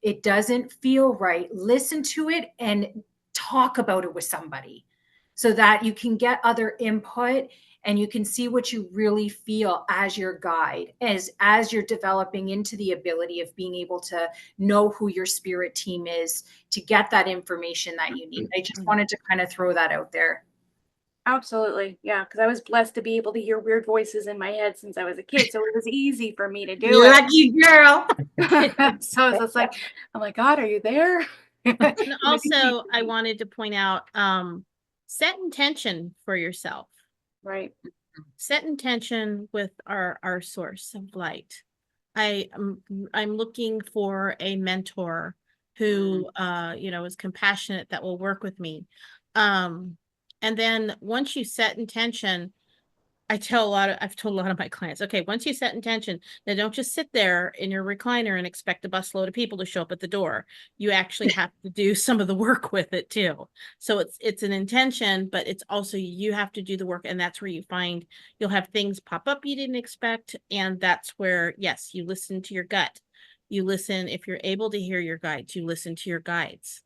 it doesn't feel right, listen to it and talk about it with somebody so that you can get other input and you can see what you really feel as your guide, as you're developing into the ability of being able to know who your spirit team is, to get that information that you need. I just wanted to kind of throw that out there. Absolutely. Yeah. Because I was blessed to be able to hear weird voices in my head since I was a kid. So it was easy for me to do it. Lucky girl. So it's just like, I'm like, God, are you there? And also, I wanted to point out, set intention for yourself. Right. Set intention with our source of light. I'm looking for a mentor who is compassionate, that will work with me. And then once you set intention, I've told a lot of my clients, okay, once you set intention, then don't just sit there in your recliner and expect a busload of people to show up at the door. You actually have to do some of the work with it too. So it's an intention, but it's also, you have to do the work. And that's where you find you'll have things pop up you didn't expect. And that's where, yes, you listen to your gut. You listen, if you're able to hear your guides, you listen to your guides.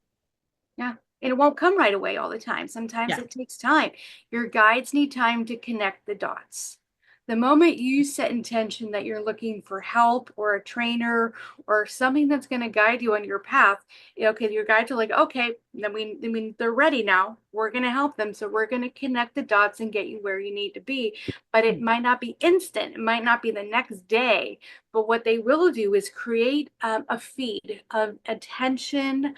Yeah. And it won't come right away all the time. Sometimes Yeah. it takes time. Your guides need time to connect the dots. The moment you set intention that you're looking for help or a trainer or something that's going to guide you on your path, okay, your guides are like, okay, then they're ready now. We're going to help them. So we're going to connect the dots and get you where you need to be. But it might not be instant. It might not be the next day. But what they will do is create a feed of attention,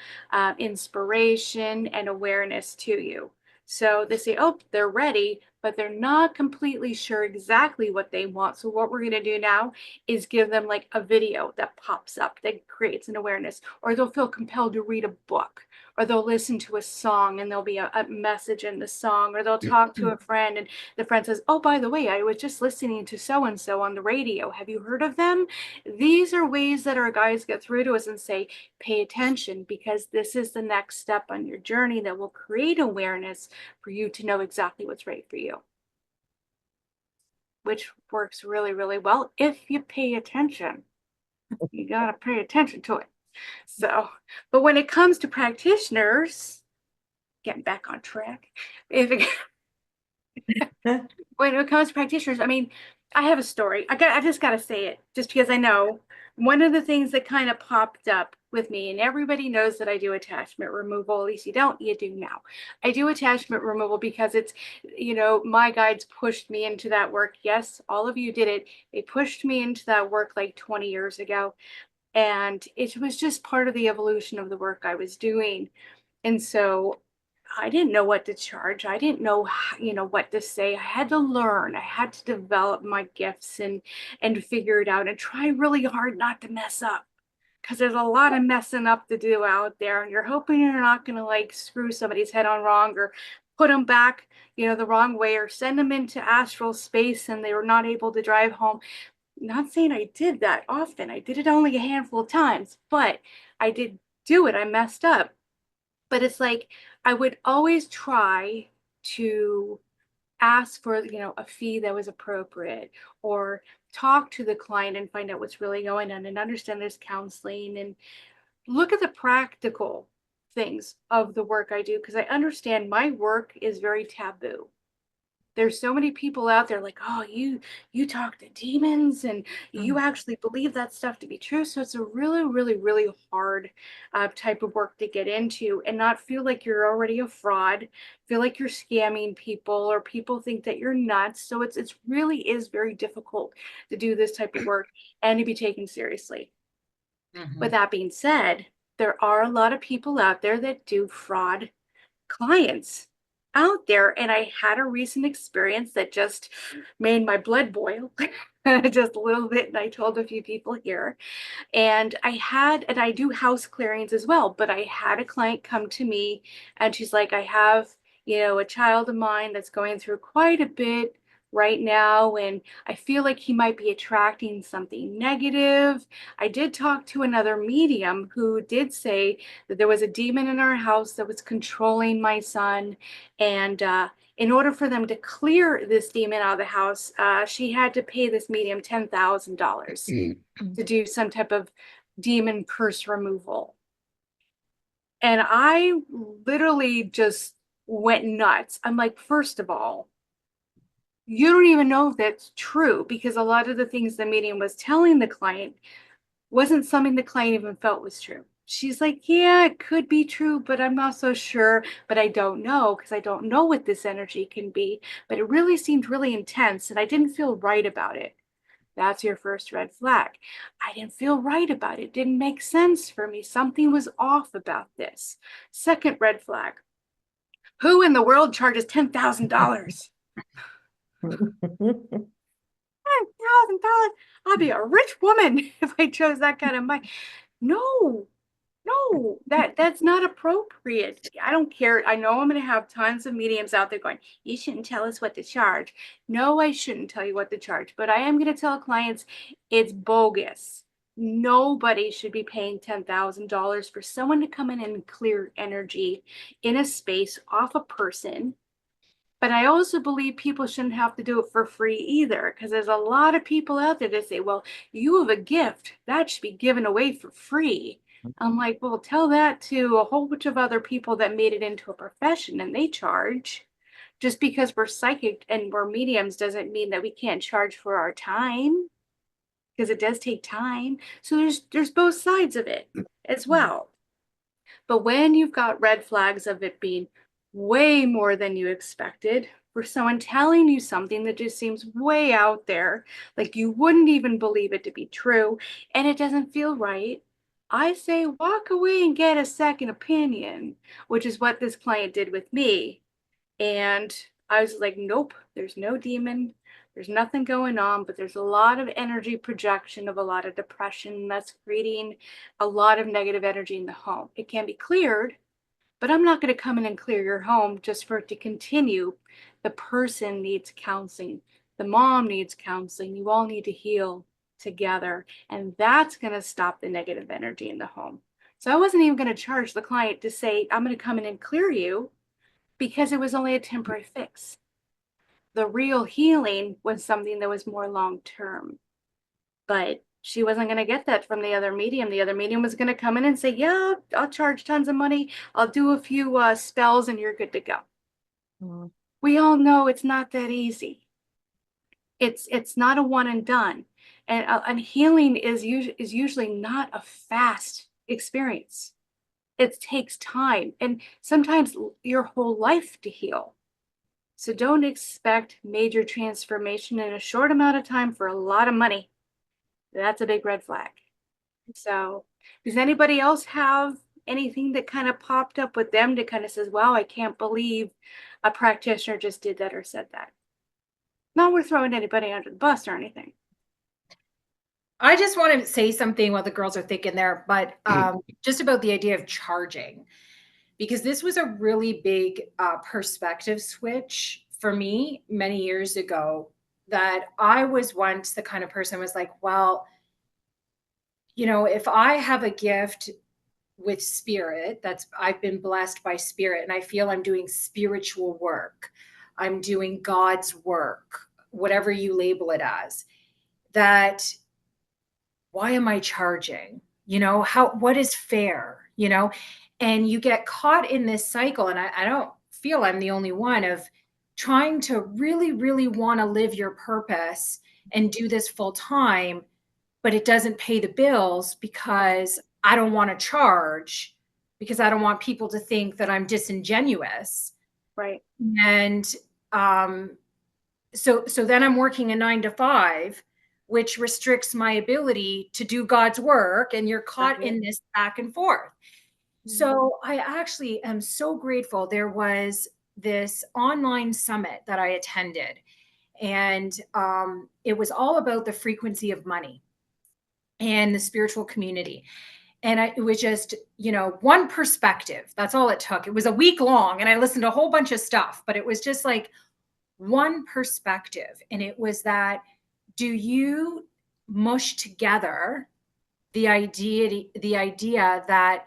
inspiration, and awareness to you. So they say, oh, they're ready, but they're not completely sure exactly what they want. So what we're going to do now is give them like a video that pops up that creates an awareness, or they'll feel compelled to read a book, or they'll listen to a song and there'll be a message in the song, or they'll talk to a friend and the friend says, oh, by the way, I was just listening to so-and-so on the radio. Have you heard of them? These are ways that our guides get through to us and say, pay attention, because this is the next step on your journey that will create awareness for you to know exactly what's right for you, which works really, really well if you pay attention. You got to pay attention to it. So, but when it comes to practitioners, getting back on track, when it comes to practitioners, I mean, I have a story. I just got to say it just because I know one of the things that kind of popped up with me, and everybody knows that I do attachment removal. At least you don't, you do now. I do attachment removal because it's, my guides pushed me into that work. Yes, all of you did it. They pushed me into that work like 20 years ago. And it was just part of the evolution of the work I was doing. And so I didn't know what to charge. I didn't know, what to say. I had to learn. I had to develop my gifts and figure it out and try really hard not to mess up, because there's a lot of messing up to do out there, and you're hoping you're not going to like screw somebody's head on wrong or put them back, the wrong way, or send them into astral space and they were not able to drive home. Not saying I did that often. I did it only a handful of times, but I did do it. I messed up. But it's like I would always try to ask for, a fee that was appropriate, or talk to the client and find out what's really going on and understand there's counseling and look at the practical things of the work I do, because I understand my work is very taboo. There's so many people out there like, oh, you talk to demons and you actually believe that stuff to be true. So it's a really, really, really hard type of work to get into and not feel like you're already a fraud, feel like you're scamming people or people think that you're nuts. So it's really is very difficult to do this type of work and to be taken seriously. With that being said, there are a lot of people out there that do fraud clients out there. And I had a recent experience that just made my blood boil just a little bit. And I told a few people here. And I do house clearings as well, but I had a client come to me and she's like, I have, a child of mine that's going through quite a bit right now, and I feel like he might be attracting something negative. I did talk to another medium who did say that there was a demon in our house that was controlling my son, and in order for them to clear this demon out of the house, she had to pay this medium $10,000 to do some type of demon curse removal. And I literally just went nuts. I'm like, first of all, you don't even know if that's true, because a lot of the things the medium was telling the client wasn't something the client even felt was true. She's like, yeah, it could be true, but I'm not so sure, but I don't know, because I don't know what this energy can be. But it really seemed really intense, and I didn't feel right about it. That's your first red flag. I didn't feel right about it. It didn't make sense for me. Something was off about this. Second red flag. Who in the world charges $10,000? $10,000. I'd be a rich woman if I chose that kind of money. No, no, that's not appropriate. I don't care. I know I'm going to have tons of mediums out there going, you shouldn't tell us what to charge. No, I shouldn't tell you what to charge, but I am going to tell clients it's bogus. Nobody should be paying $10,000 for someone to come in and clear energy in a space off a person. But I also believe people shouldn't have to do it for free either, because there's a lot of people out there that say, well, you have a gift that should be given away for free. I'm like, well, tell that to a whole bunch of other people that made it into a profession and they charge. Just because we're psychic and we're mediums doesn't mean that we can't charge for our time, because it does take time. So there's both sides of it as well. But when you've got red flags of it being way more than you expected, for someone telling you something that just seems way out there, like you wouldn't even believe it to be true, and it doesn't feel right, I say walk away and get a second opinion, which is what this client did with me. And I was like, nope, there's no demon. There's nothing going on, but there's a lot of energy projection of a lot of depression that's creating a lot of negative energy in the home. It can be cleared, but I'm not going to come in and clear your home just for it to continue. The person needs counseling. The mom needs counseling. You all need to heal together. And that's going to stop the negative energy in the home. So I wasn't even going to charge the client to say, I'm going to come in and clear you, because it was only a temporary fix. The real healing was something that was more long term. But she wasn't going to get that from the other medium. The other medium was going to come in and say, yeah, I'll charge tons of money. I'll do a few spells and you're good to go. Mm. We all know it's not that easy. It's not a one and done. And healing is usually not a fast experience. It takes time and sometimes your whole life to heal. So don't expect major transformation in a short amount of time for a lot of money. That's a big red flag. So does anybody else have anything that kind of popped up with them that kind of says, wow, I can't believe a practitioner just did that or said that? Not we're throwing anybody under the bus or anything. I just want to say something while the girls are thinking there, but just about the idea of charging, because this was a really big perspective switch for me many years ago, that I was once the kind of person was like, well, you know, if I have a gift with spirit, that's, I've been blessed by spirit and I feel I'm doing spiritual work, I'm doing God's work, whatever you label it as, that why am I charging? You know, what is fair, you know? And you get caught in this cycle. And I don't feel I'm the only one of trying to really, really want to live your purpose and do this full time, but it doesn't pay the bills because I don't want to charge, because I don't want people to think that I'm disingenuous. Right. And so then I'm working a 9 to 5, which restricts my ability to do God's work. And you're caught in this back and forth. So I actually am so grateful. There was this online summit that I attended, and it was all about the frequency of money and the spiritual community. And it was just, you know, one perspective. That's all it took. It was a week long and I listened to a whole bunch of stuff, but it was just like one perspective. And it was that, do you mush together the idea that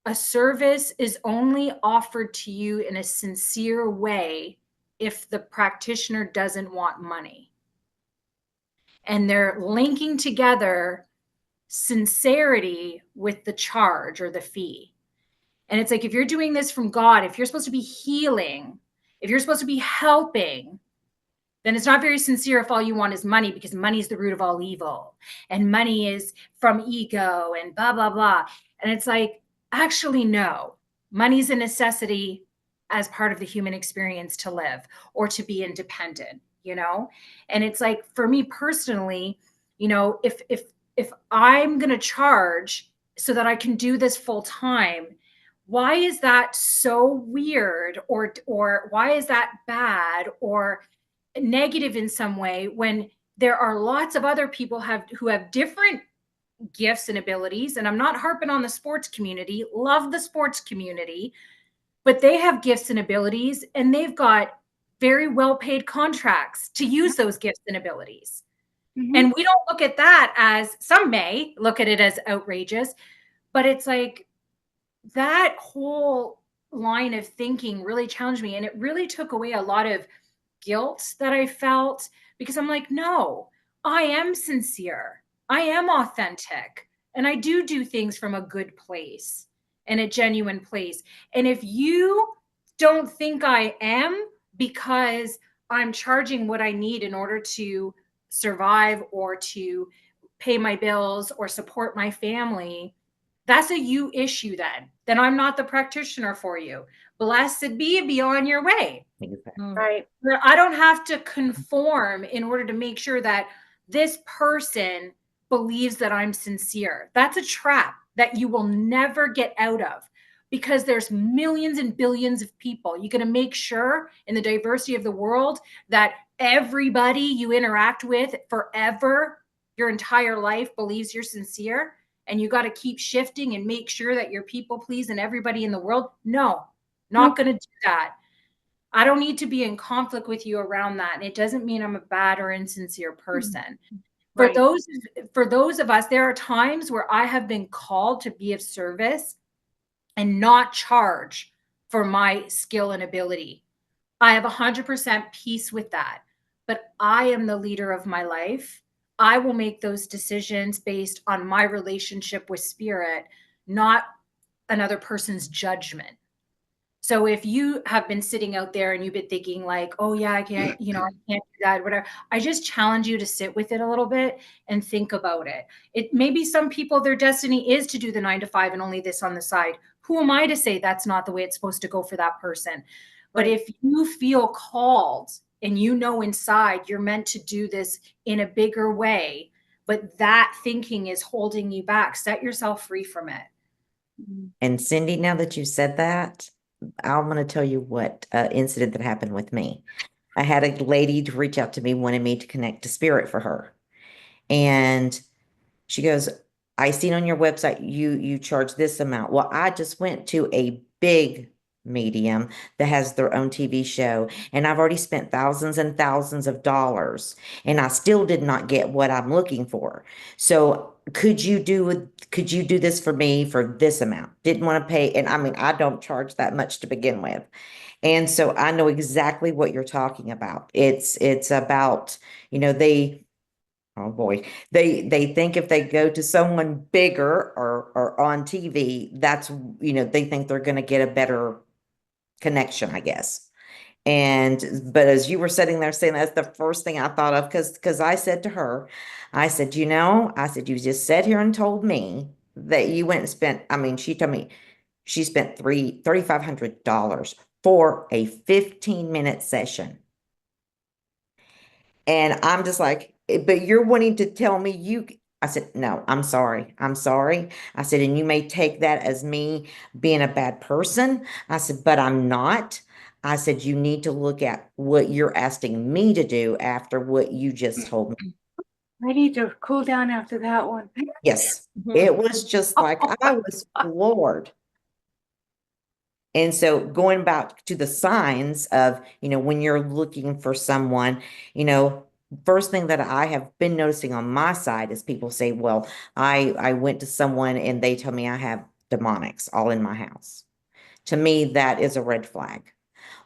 a service is only offered to you in a sincere way if the practitioner doesn't want money? And they're linking together sincerity with the charge or the fee. And it's like, if you're doing this from God, if you're supposed to be healing, if you're supposed to be helping, then it's not very sincere if all you want is money, because money is the root of all evil and money is from ego and blah, blah, blah. And it's like, actually, no, money's a necessity as part of the human experience to live or to be independent, you know? And it's like, for me personally, you know, if I'm going to charge so that I can do this full time, why is that so weird, or why is that bad or negative in some way, when there are lots of other people who have different gifts and abilities? And I'm not harping on the sports community, love the sports community, but they have gifts and abilities, and they've got very well paid contracts to use those gifts and abilities. And we don't look at that as, some may look at it as outrageous, but it's like, that whole line of thinking really challenged me. And it really took away a lot of guilt that I felt, because I'm like, no, I am sincere. I am authentic. And I do things from a good place and a genuine place. And if you don't think I am, because I'm charging what I need in order to survive or to pay my bills or support my family, that's a you issue. Then I'm not the practitioner for you. Blessed be on your way. Right. But I don't have to conform in order to make sure that this person believes that I'm sincere. That's a trap that you will never get out of, because there's millions and billions of people. You're going to make sure in the diversity of the world that everybody you interact with forever, your entire life, believes you're sincere. And you got to keep shifting and make sure that you're people pleasing everybody in the world. No, not going to do that. I don't need to be in conflict with you around that. And it doesn't mean I'm a bad or insincere person. Right. For those of us, there are times where I have been called to be of service and not charge for my skill and ability. I have 100% peace with that. But I am the leader of my life. I will make those decisions based on my relationship with spirit, not another person's judgment. So if you have been sitting out there and you've been thinking like, oh yeah, I can't do that, whatever, I just challenge you to sit with it a little bit and think about it. It maybe some people, their destiny is to do the 9 to 5 and only this on the side. Who am I to say that's not the way it's supposed to go for that person? But if you feel called and you know inside you're meant to do this in a bigger way, but that thinking is holding you back, set yourself free from it. And Cindy, now that you said that, I'm going to tell you what incident that happened with me. I had a lady to reach out to me, wanted me to connect to spirit for her. And she goes, I seen on your website, you charge this amount. Well, I just went to a big medium that has their own TV show, and I've already spent thousands and thousands of dollars, and I still did not get what I'm looking for. So could you do this for me for this amount? Didn't want to pay. And I mean, I don't charge that much to begin with. And so I know exactly what you're talking about. It's about, oh boy, they think if they go to someone bigger or on TV, that's, they think they're going to get a better connection, I guess. But as you were sitting there saying, that's the first thing I thought of, because I said to her, I said, you just sat here and told me that you went and spent, I mean, she told me she spent $3,500 for a 15-minute session. And I'm just like, but you're wanting to tell me I said, no, I'm sorry. I'm sorry. I said, and you may take that as me being a bad person. I said, but I'm not. I said, you need to look at what you're asking me to do after what you just told me. I need to cool down after that one. Yes, it was just like, I was floored. And so going back to the signs of, when you're looking for someone, first thing that I have been noticing on my side is people say, well, I went to someone and they tell me I have demonics all in my house. To me, that is a red flag.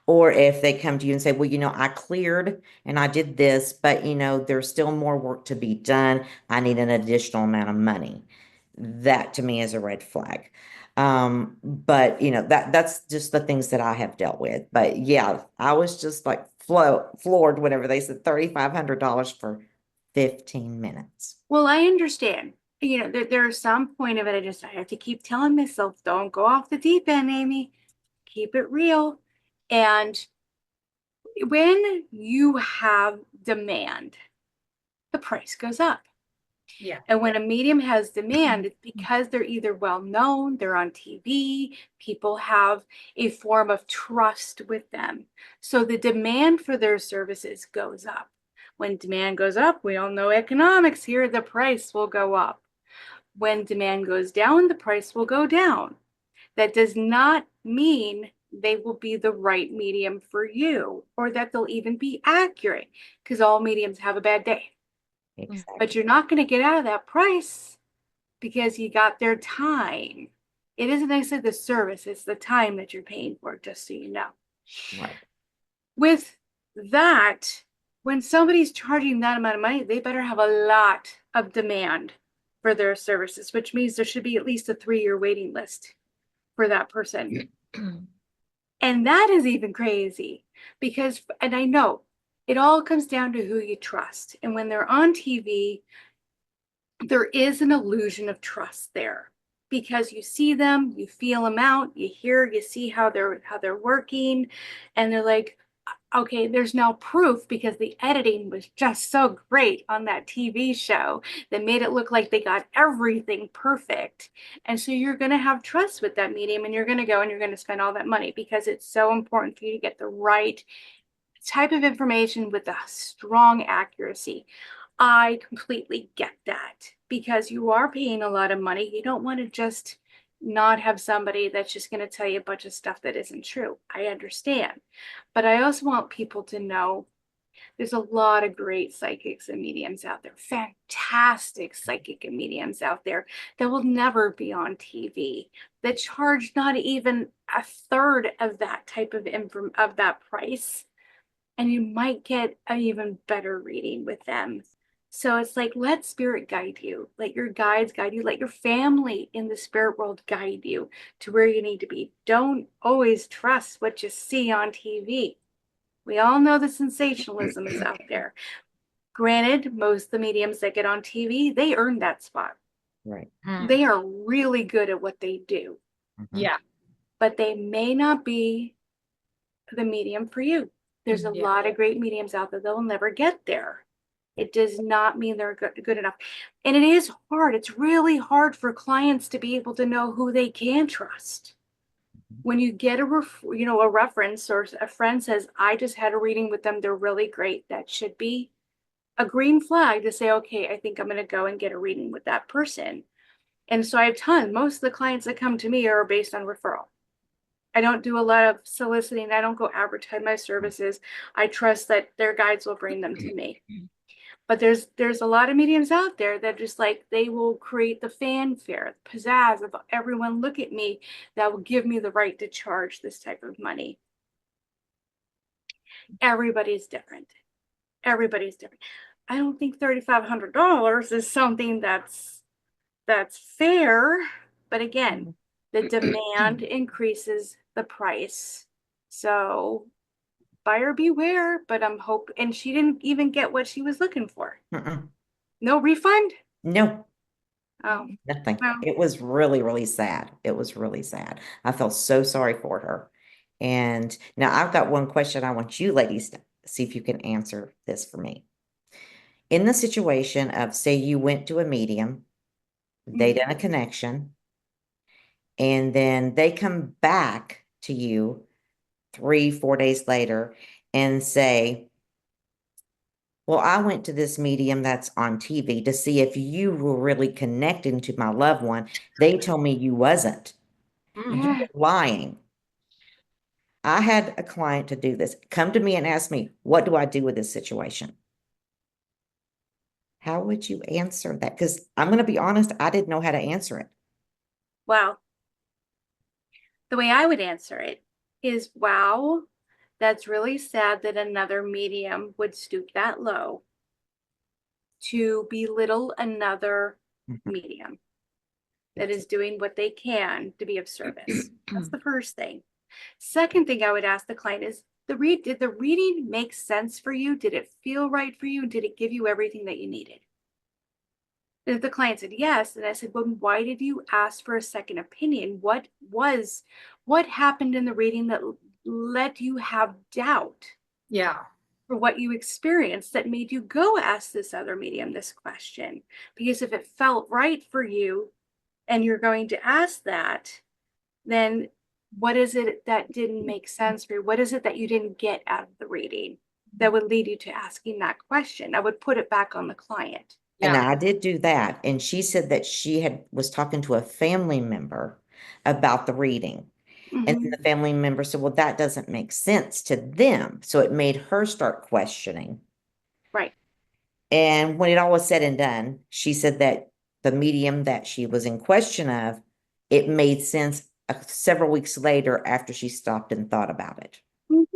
Or if they come to you and say, well, I cleared and I did this, but, there's still more work to be done. I need an additional amount of money. That to me is a red flag. But that's just the things that I have dealt with. But yeah, I was just like floored whenever they said $3,500 for 15 minutes. Well, I understand. There's some point of it. I have to keep telling myself, don't go off the deep end, Amy. Keep it real. And when you have demand, the price goes up. Yeah. And when a medium has demand, it's because they're either well known, they're on TV, people have a form of trust with them. So the demand for their services goes up. When demand goes up, we all know economics here, the price will go up. When demand goes down, the price will go down. That does not mean they will be the right medium for you or that they'll even be accurate, because all mediums have a bad day. Exactly. But you're not going to get out of that price because you got their time. It isn't necessarily the service, it's the time that you're paying for, just so you know. Right. With that, when somebody's charging that amount of money, they better have a lot of demand for their services, which means there should be at least a 3-year waiting list for that person. And that is even crazy because, and I know it all comes down to who you trust. And when they're on TV, there is an illusion of trust there because you see them, you feel them out, you see how they're working, and they're like, okay, there's now proof because the editing was just so great on that TV show that made it look like they got everything perfect. And so you're going to have trust with that medium, and you're going to go and you're going to spend all that money because it's so important for you to get the right type of information with a strong accuracy. I completely get that because you are paying a lot of money. You don't want to just not have somebody that's just going to tell you a bunch of stuff that isn't true. I understand. But I also want people to know there's a lot of great psychics and mediums out there, fantastic psychic and mediums out there that will never be on TV, that charge not even a third of that type of that price. And you might get an even better reading with them. So it's like, let spirit guide you, let your guides guide you, let your family in the spirit world guide you to where you need to be. Don't always trust what you see on TV. We all know the sensationalism is out there. Granted, most of the mediums that get on TV, they earn that spot. Right. They are really good at what they do. Yeah. But they may not be the medium for you. There's a lot of great mediums out there that will never get there. It does not mean they're good enough. And it is hard. It's really hard for clients to be able to know who they can trust. When you get a reference, or a friend says, I just had a reading with them, they're really great. That should be a green flag to say, okay, I think I'm going to go and get a reading with that person. And so I have most of the clients that come to me are based on referral. I don't do a lot of soliciting. I don't go advertise my services. I trust that their guides will bring them to me. But there's a lot of mediums out there that just like, they will create the fanfare, the pizzazz of everyone look at me, that will give me the right to charge this type of money. Everybody's different. Everybody's different. I don't think $3,500 is something that's fair. But again, the demand increases the price. So buyer beware, but I'm hoping, and she didn't even get what she was looking for. No refund? No, Oh, nothing. well. It was really, really sad. It was really sad. I felt so sorry for her. And now I've got one question I want you ladies to see if you can answer this for me. In the situation of, say, you went to a medium, they done a connection, and then they come back to you 3-4 days later and say, well, I went to this medium that's on TV to see if you were really connecting to my loved one. They told me you wasn't. You're lying. I had a client to do this, come to me and ask me, what do I do with this situation? How would you answer that? Because I'm going to be honest, I didn't know how to answer it. Well, the way I would answer it is, wow, that's really sad that another medium would stoop that low to belittle another medium that is doing what they can to be of service. That's the first thing. Second thing I would ask the client is, did the reading make sense for you? Did it feel right for you? Did it give you everything that you needed? And if the client said yes, then I said, well, why did you ask for a second opinion? What happened in the reading that let you have doubt Yeah. for what you experienced that made you go ask this other medium this question? Because if it felt right for you and you're going to ask that, then what is it that didn't make sense for you? What is it that you didn't get out of the reading that would lead you to asking that question? I would put it back on the client. And Yeah. I did do that. And she said that she was talking to a family member about the reading. And then Mhm. the family member said, well, that doesn't make sense to them. So it made her start questioning. Right. And when it all was said and done, she said that the medium that she was in question of, it made sense several weeks later after she stopped and thought about it. Mhm.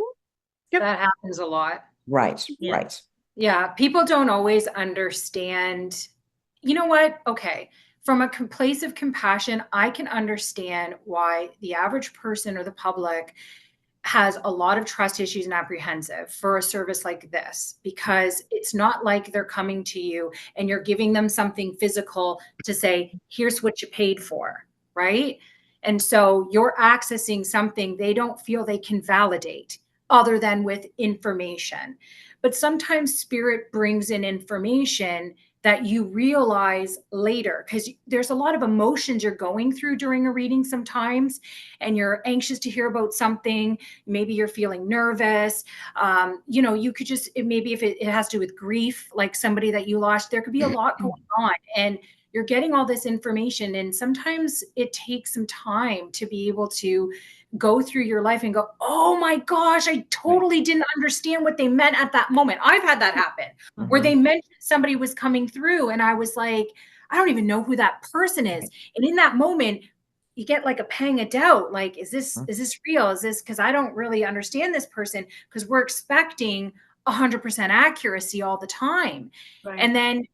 Yep. That happens a lot. Right, Yeah. right. Yeah, people don't always understand. You know what? Okay. From a place of compassion, I can understand why the average person or the public has a lot of trust issues and apprehensive for a service like this, because it's not like they're coming to you and you're giving them something physical to say, here's what you paid for, right? And so you're accessing something they don't feel they can validate other than with information. But sometimes spirit brings in information that you realize later, because there's a lot of emotions you're going through during a reading sometimes, and you're anxious to hear about something. Maybe you're feeling nervous. You could just, maybe if it has to do with grief, like somebody that you lost, there could be a lot going on. And you're getting all this information. And sometimes it takes some time to be able to go through your life and go, oh my gosh, I totally didn't understand what they meant at that moment. I've had that happen where they mentioned somebody was coming through and I was like, I don't even know who that person is. And in that moment, you get like a pang of doubt, like, is this real? Is this, because I don't really understand this person, because we're expecting 100% accuracy all the time. Right. And then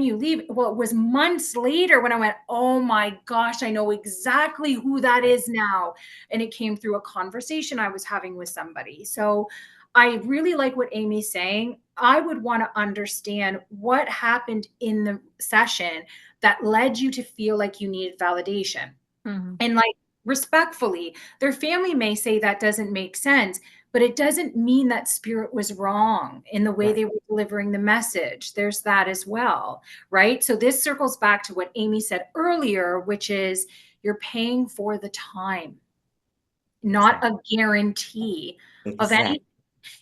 you leave. Well, it was months later when I went, oh my gosh, I know exactly who that is now. And it came through a conversation I was having with somebody. So I really like what Amy's saying. I would want to understand what happened in the session that led you to feel like you needed validation. And like, respectfully, their family may say that doesn't make sense, but it doesn't mean that spirit was wrong in the way Right. they were delivering the message. There's that as well, right? So this circles back to what Amy said earlier, which is you're paying for the time, not a guarantee of Exactly. anything.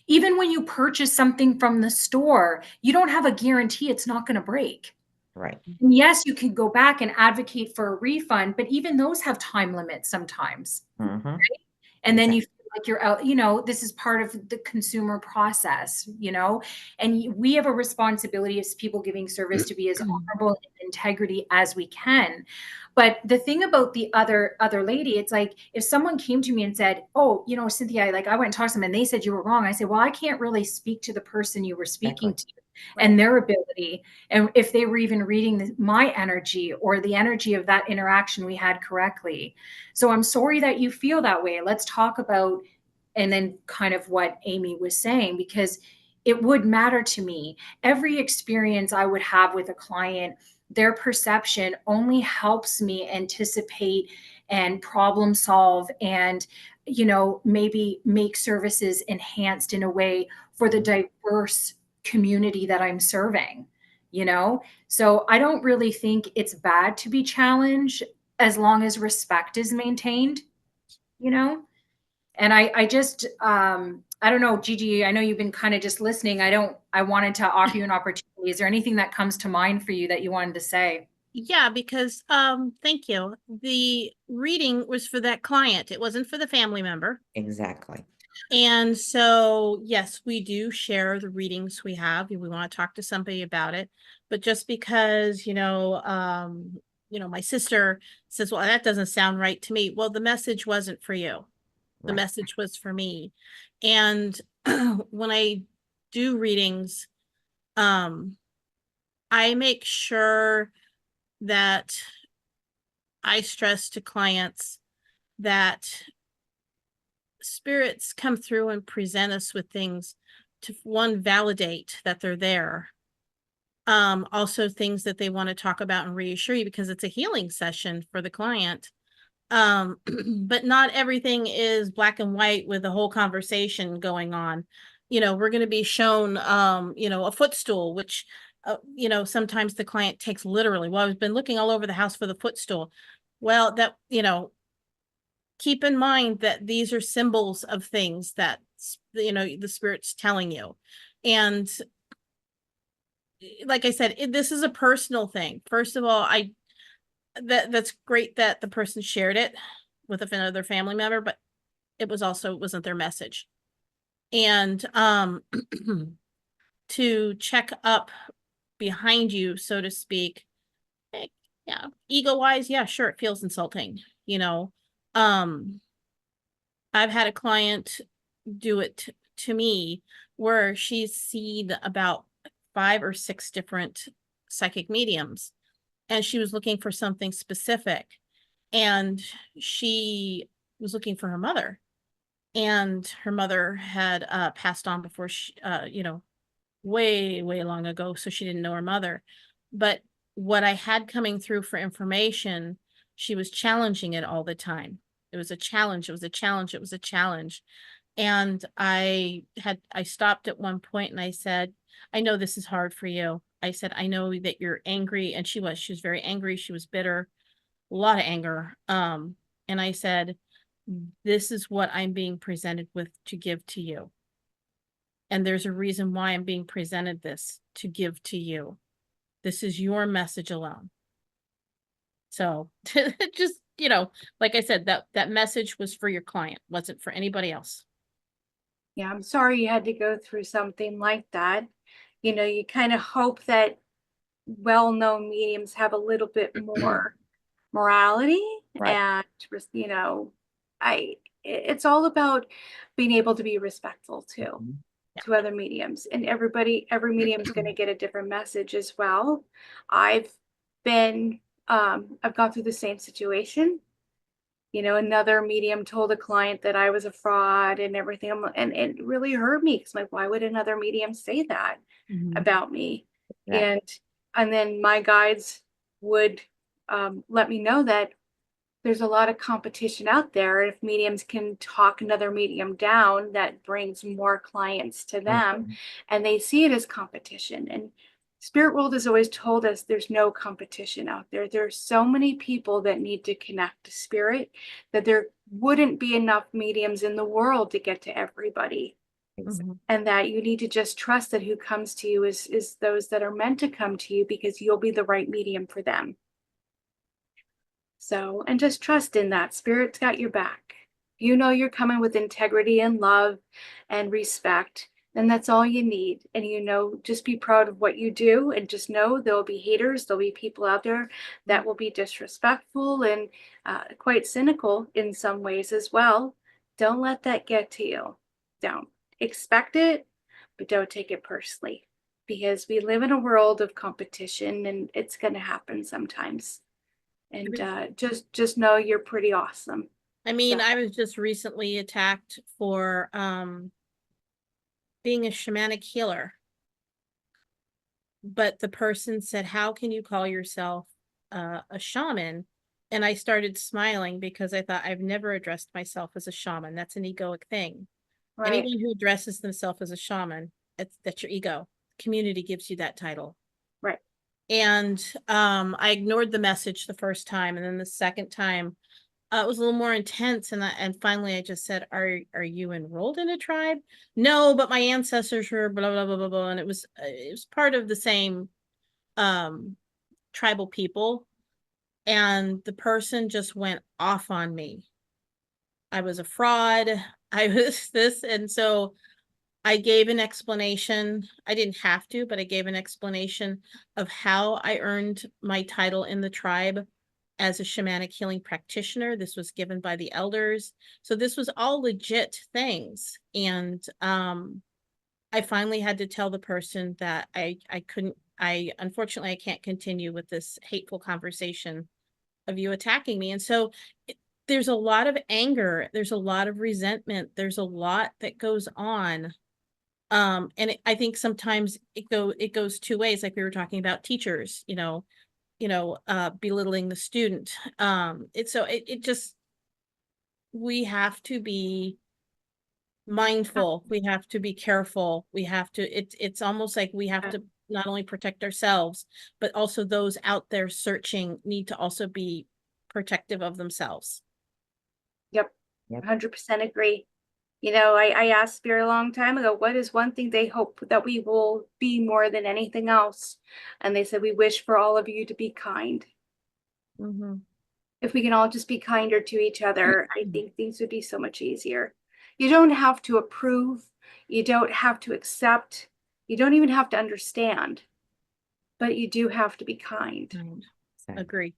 Even when you purchase something from the store, you don't have a guarantee it's not going to break. Right. And yes, you can go back and advocate for a refund, but even those have time limits sometimes. Mm-hmm. And then you feel like you're out, this is part of the consumer process, and we have a responsibility as people giving service to be as honorable and integrity as we can. But the thing about the other lady, it's like, if someone came to me and said, oh, Cynthia, I went and talked to them and they said you were wrong. I say, well, I can't really speak to the person you were speaking to and their ability, and if they were even reading my energy or the energy of that interaction we had correctly. So I'm sorry that you feel that way. Let's talk about, and then kind of what Amy was saying, because it would matter to me. Every experience I would have with a client, their perception only helps me anticipate and problem solve and maybe make services enhanced in a way for the diverse community that I'm serving, So I don't really think it's bad to be challenged as long as respect is maintained, And I just, I don't know, Gigi, I know you've been kind of just listening. I wanted to offer you an opportunity. Is there anything that comes to mind for you that you wanted to say? Yeah, because thank you. The reading was for that client. It wasn't for the family member. Exactly. And so, yes, we do share the readings we have. We want to talk to somebody about it. But just because, my sister says, well, that doesn't sound right to me. Well, the message wasn't for you. The Right. message was for me. And when I do readings, I make sure that I stress to clients that spirits come through and present us with things to, one, validate that they're there. Also things that they want to talk about and reassure you, because it's a healing session for the client. But not everything is black and white with a whole conversation going on. We're going to be shown, a footstool, which, sometimes the client takes literally. Well, I've been looking all over the house for the footstool. Well, that, keep in mind that these are symbols of things that, the spirit's telling you. And like I said, this is a personal thing. First of all, that's great that the person shared it with another family member, but it wasn't their message. And to check up behind you, so to speak, yeah, ego wise, yeah, sure, it feels insulting. I've had a client do it to me where she's seen about 5 or 6 different psychic mediums, and she was looking for something specific, and she was looking for her mother, and her mother had passed on before she, way, way long ago, so she didn't know her mother. But what I had coming through for information, she was challenging it all the time. It was a challenge. It was a challenge. It was a challenge. And I stopped at one point and I said, I know this is hard for you. I said, I know that you're angry. And she was very angry. She was bitter, a lot of anger. And I said, this is what I'm being presented with to give to you. And there's a reason why I'm being presented this to give to you. This is your message alone. So just, like I said, that message was for your client, wasn't for anybody else. Yeah, I'm sorry you had to go through something like that. You kind of hope that well-known mediums have a little bit more morality. Right. And it's all about being able to be respectful too, to other mediums, and every medium is going to get a different message as well. I've gone through the same situation. Another medium told a client that I was a fraud and everything, and it really hurt me, because like, why would another medium say that about me? Yeah. And then my guides would let me know that there's a lot of competition out there. If mediums can talk another medium down, that brings more clients to them, and they see it as competition. And Spirit World has always told us there's no competition out there. There's so many people that need to connect to spirit that there wouldn't be enough mediums in the world to get to everybody. And that you need to just trust that who comes to you is those that are meant to come to you, because you'll be the right medium for them. So, and just trust in that. Spirit's got your back. You're coming with integrity and love and respect, and that's all you need. And just be proud of what you do, and just know there'll be haters. There'll be people out there that will be disrespectful and quite cynical in some ways as well. Don't let that get to you. Don't expect it, but don't take it personally, because we live in a world of competition, and it's going to happen sometimes. And just know you're pretty awesome. I mean, I was just recently attacked for being a shamanic healer. But the person said, how can you call yourself a shaman? And I started smiling, because I thought, I've never addressed myself as a shaman. That's an egoic thing. Right. Anyone who addresses themselves as a shaman, that's your ego. Community gives you that title. Right. And I ignored the message the first time, and then the second time it was a little more intense, and finally I just said, are you enrolled in a tribe? No, but my ancestors were blah blah blah blah blah, and it was part of the same tribal people, and the person just went off on me. I was a fraud. I was this, and so I gave an explanation. I didn't have to, but I gave an explanation of how I earned my title in the tribe as a shamanic healing practitioner. This was given by the elders. So this was all legit things. And I finally had to tell the person that I couldn't, unfortunately, I can't continue with this hateful conversation of you attacking me. And so there's a lot of anger, there's a lot of resentment, there's a lot that goes on. And I think sometimes it goes two ways, like we were talking about teachers, belittling the student. It just, we have to be mindful, we have to be careful, it's almost like we have to not only protect ourselves, but also those out there searching need to also be protective of themselves. Yep. Yep. 100% agree. I asked Spirit a long time ago, what is one thing they hope that we will be more than anything else? And they said, we wish for all of you to be kind. Mm-hmm. If we can all just be kinder to each other, I think things would be so much easier. You don't have to approve. You don't have to accept. You don't even have to understand. But you do have to be kind. So, Agree.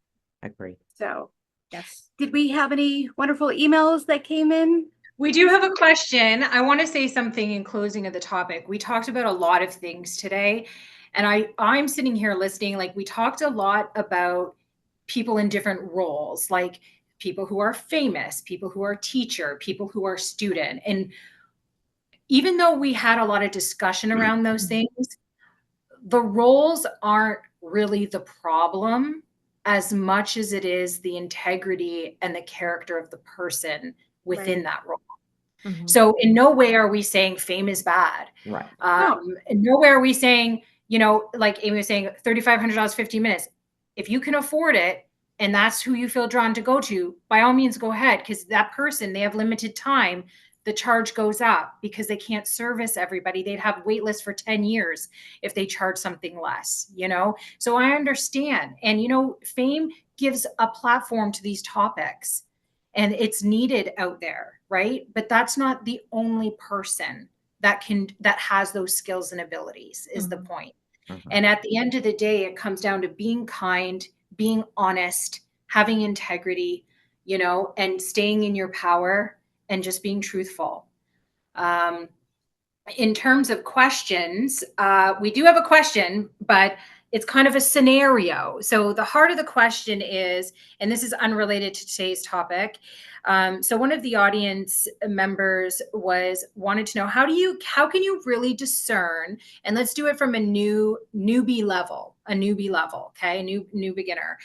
So, Yes. did we have any wonderful emails that came in? We do have a question. I want to say something in closing of the topic. We talked about a lot of things today, and I'm sitting here listening. Like, we talked a lot about people in different roles, like people who are famous, people who are teacher, people who are student. And even though we had a lot of discussion around those things, the roles aren't really the problem as much as it is the integrity and the character of the person within that role. Mm-hmm. So in no way are we saying fame is bad. right. In no way are we saying, like Amy was saying, $3,500, 15 minutes. If you can afford it and that's who you feel drawn to go to, by all means, go ahead, because that person, they have limited time. The charge goes up because they can't service everybody. They'd have wait lists for 10 years if they charge something less, So I understand. And, fame gives a platform to these topics and it's needed out there, right? But that's not the only person that has those skills and abilities is the point. And at the end of the day, it comes down to being kind, being honest, having integrity, and staying in your power and just being truthful. In terms of questions, we do have a question, but it's kind of a scenario. So the heart of the question is, and this is unrelated to today's topic. So one of the audience members wanted to know, how can you really discern, and let's do it from a newbie level, okay, a new beginner.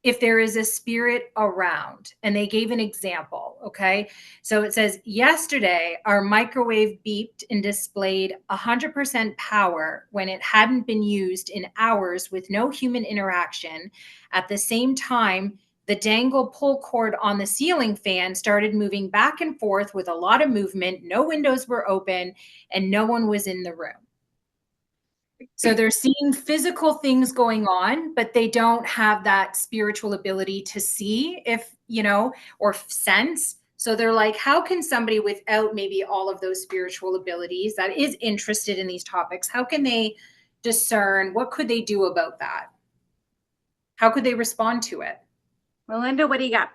If there is a spirit around, and they gave an example. Okay. So it says, yesterday, our microwave beeped and displayed 100% power when it hadn't been used in hours with no human interaction. At the same time, the dangle pull cord on the ceiling fan started moving back and forth with a lot of movement. No windows were open and no one was in the room. So they're seeing physical things going on, but they don't have that spiritual ability to see or sense. So they're like, how can somebody without maybe all of those spiritual abilities that is interested in these topics, how can they discern? What could they do about that? How could they respond to it? Melinda, what do you got?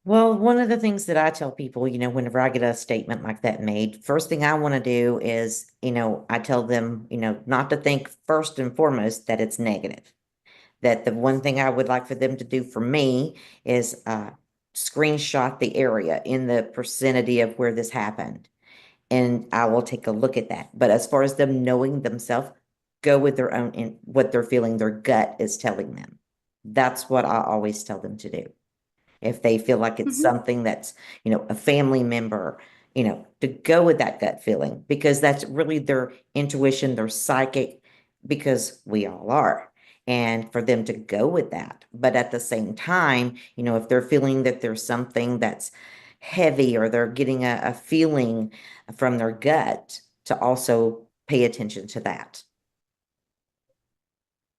Well, one of the things that I tell people, whenever I get a statement like that made, first thing I want to do is, I tell them, not to think first and foremost that it's negative. That the one thing I would like for them to do for me is screenshot the area in the vicinity of where this happened. And I will take a look at that. But as far as them knowing themselves, go with their own, in what they're feeling, their gut is telling them. That's what I always tell them to do. If they feel like it's something that's, a family member, to go with that gut feeling, because that's really their intuition, their psychic, because we all are. And for them to go with that. But at the same time, if they're feeling that there's something that's heavy or they're getting a feeling from their gut, to also pay attention to that.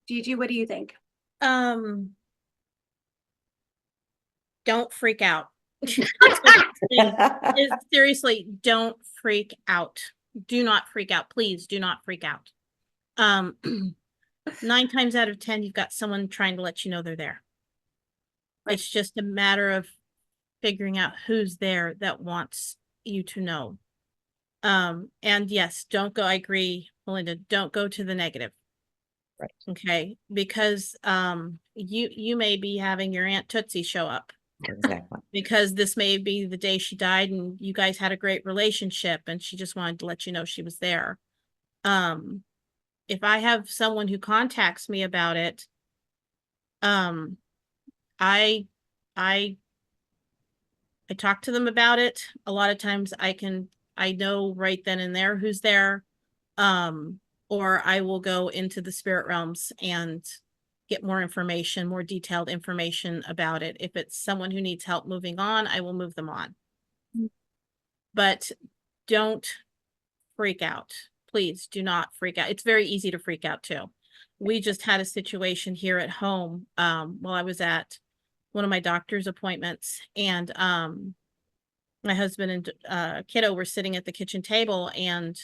Gigi, what do you think? Don't freak out. Seriously, don't freak out. Do not freak out. Please do not freak out. 9 times out of 10, you've got someone trying to let you know they're there. Right. It's just a matter of figuring out who's there that wants you to know. And yes, don't go. I agree, Melinda. Don't go to the negative. Right. Okay. Because you may be having your Aunt Tootsie show up Exactly. because this may be the day she died and you guys had a great relationship and she just wanted to let you know she was there. If I have someone who contacts me about it, um, I I I talk to them about it. A lot of times I know right then and there who's there. Um, or I will go into the spirit realms and get more information, more detailed information about it. If it's someone who needs help moving on, I will move them on. But don't freak out. Please do not freak out. It's very easy to freak out too. We just had a situation here at home while I was at one of my doctor's appointments, and my husband and kiddo were sitting at the kitchen table, and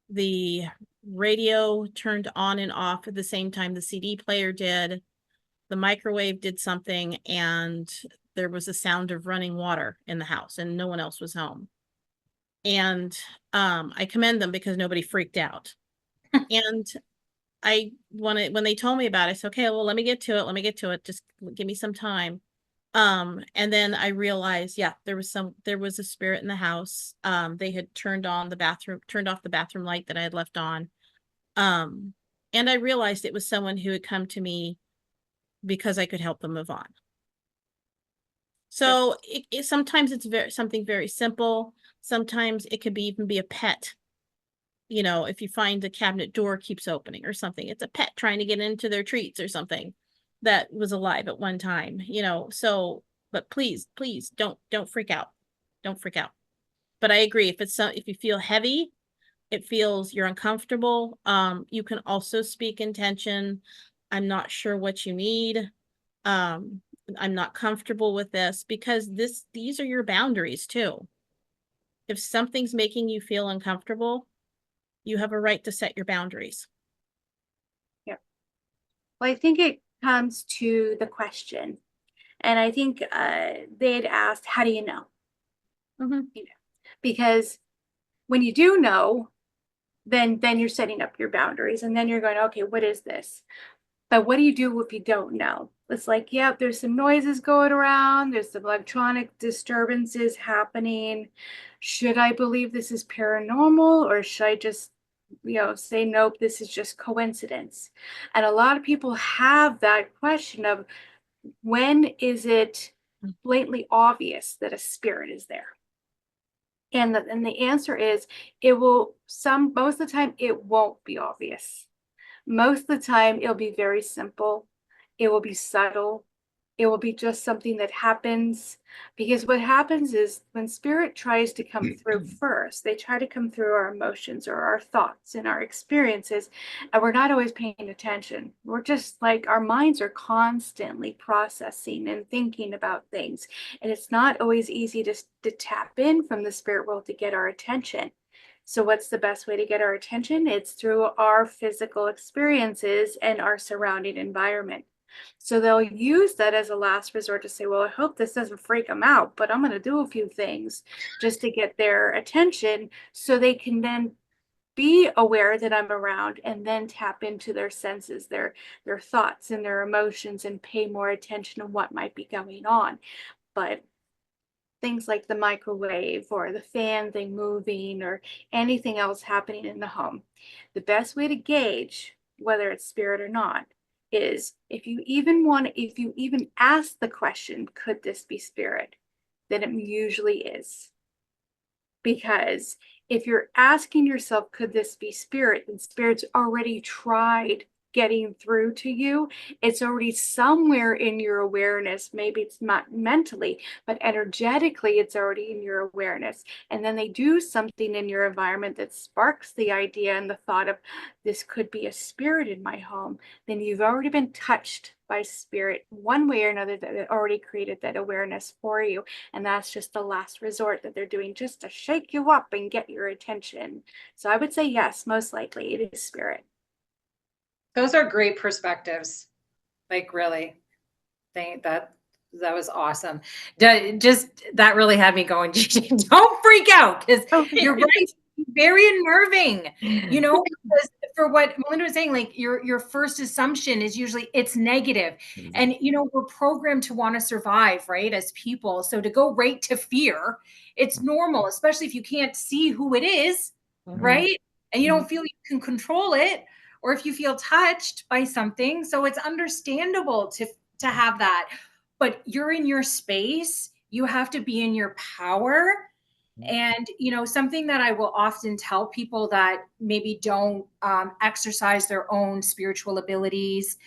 the radio turned on and off at the same time the CD player did. The microwave did something, and there was a sound of running water in the house, and no one else was home. And I commend them because nobody freaked out. And when they told me about it, I said, okay, well, let me get to it. Just give me some time. And then I realized, yeah, there was a spirit in the house. They had turned off the bathroom light that I had left on. And I realized it was someone who had come to me because I could help them move on. So sometimes it's something very simple. Sometimes it could even be a pet. You know, if you find the cabinet door keeps opening or something, it's a pet trying to get into their treats or something that was alive at one time, you know. So, but please don't freak out. Don't freak out. But I agree, if you feel heavy, it feels you're uncomfortable, you can also speak intention. I'm not sure what you need. I'm not comfortable with this, because these are your boundaries too. If something's making you feel uncomfortable, you have a right to set your boundaries. Yep. Well, I think it comes to the question. And I think they'd asked, how do you know? Mm-hmm. You know, because when you do know, then you're setting up your boundaries, and then you're going, okay, what is this? But what do you do if you don't know? It's like, yeah, there's some noises going around. There's some electronic disturbances happening. Should I believe this is paranormal, or should I just, say, nope, this is just coincidence? And a lot of people have that question of, when is it blatantly obvious that a spirit is there? And the answer is, most of the time it won't be obvious. Most of the time it'll be very simple. It will be subtle. It will be just something that happens, because what happens is, when spirit tries to come through first, they try to come through our emotions or our thoughts and our experiences, and we're not always paying attention. We're just like, our minds are constantly processing and thinking about things, and it's not always easy to tap in from the spirit world to get our attention. So what's the best way to get our attention? It's through our physical experiences and our surrounding environment. So they'll use that as a last resort to say, well, I hope this doesn't freak them out, but I'm going to do a few things just to get their attention, so they can then be aware that I'm around, and then tap into their senses, their thoughts and their emotions, and pay more attention to what might be going on. But things like the microwave or the fan thing moving or anything else happening in the home, the best way to gauge whether it's spirit or not is, if you even ask the question, could this be spirit, then it usually is. Because if you're asking yourself, could this be spirit, then spirit's already tried getting through to you. It's already somewhere in your awareness. Maybe it's not mentally, but energetically it's already in your awareness. And then they do something in your environment that sparks the idea and the thought of, this could be a spirit in my home. Then you've already been touched by spirit one way or another, that it already created that awareness for you. And that's just the last resort that they're doing, just to shake you up and get your attention. So I would say yes, most likely it is spirit. Those are great perspectives. Like, really, think that was awesome. That really had me going, Gigi, don't freak out, because you're right. Very unnerving, because for what Melinda was saying, like your first assumption is usually it's negative. And we're programmed to want to survive, right? As people. So to go right to fear, it's normal, especially if you can't see who it is, right? And you don't feel you can control it, or if you feel touched by something. So it's understandable to have that. But you're in your space, you have to be in your power. And, something that I will often tell people that maybe don't exercise their own spiritual abilities,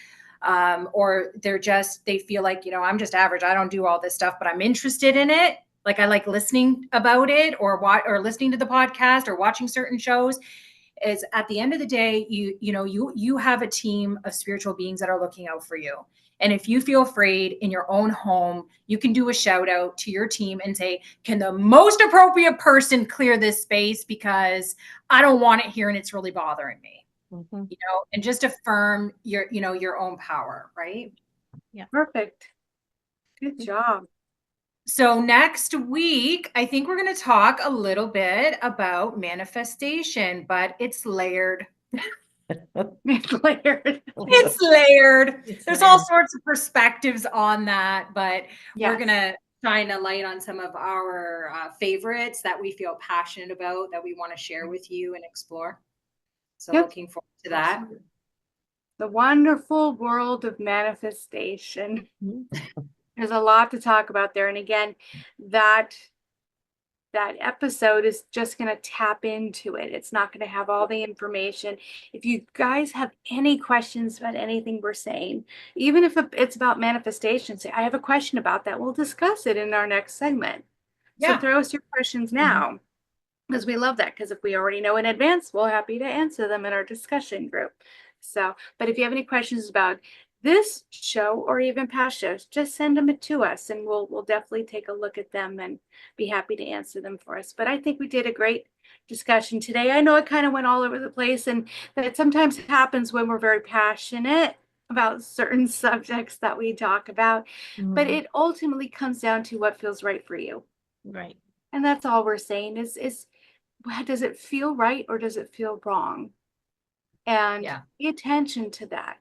or they feel like, I'm just average. I don't do all this stuff, but I'm interested in it. Like I like listening about it or listening to the podcast or watching certain shows. Is at the end of the day, you have a team of spiritual beings that are looking out for you. And if you feel afraid in your own home, you can do a shout out to your team and say, can the most appropriate person clear this space, because I don't want it here and it's really bothering me. And just affirm your own power, right? Yeah. Perfect. Good job. So next week, I think we're going to talk a little bit about manifestation, but it's layered. It's layered. It's layered. There's all sorts of perspectives on that, but we're going to shine a light on some of our favorites that we feel passionate about, that we want to share with you and explore. So looking forward to that. The wonderful world of manifestation. There's a lot to talk about there. And again, that episode is just going to tap into it. It's not going to have all the information. If you guys have any questions about anything we're saying, even if it's about manifestation, say, I have a question about that, we'll discuss it in our next segment. So throw us your questions now, because we love that. Because if we already know in advance, we're happy to answer them in our discussion group. So, but if you have any questions about this show or even past shows, just send them to us and we'll definitely take a look at them and be happy to answer them for us. But I think we did a great discussion today. I know it kind of went all over the place, and that sometimes happens when we're very passionate about certain subjects that we talk about, but it ultimately comes down to what feels right for you. Right. And that's all we're saying is does it feel right or does it feel wrong? And pay attention to that.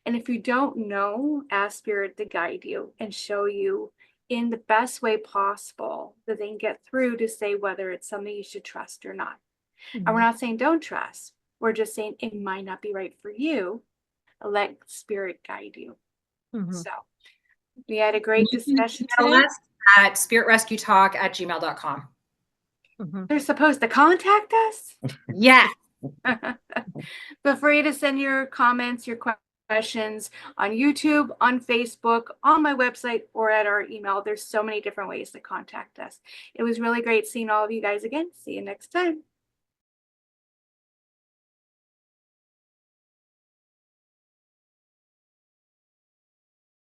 And if you don't know, ask Spirit to guide you and show you in the best way possible that they can get through to say whether it's something you should trust or not. And we're not saying don't trust. We're just saying it might not be right for you. Let Spirit guide you. So we had a great discussion today. At spiritrescuetalk@gmail.com. They're supposed to contact us? Yes. Feel free to send your comments, your questions on YouTube, on Facebook, on my website, or at our email. There's so many different ways to contact us. It was really great seeing all of you guys again. See you next time.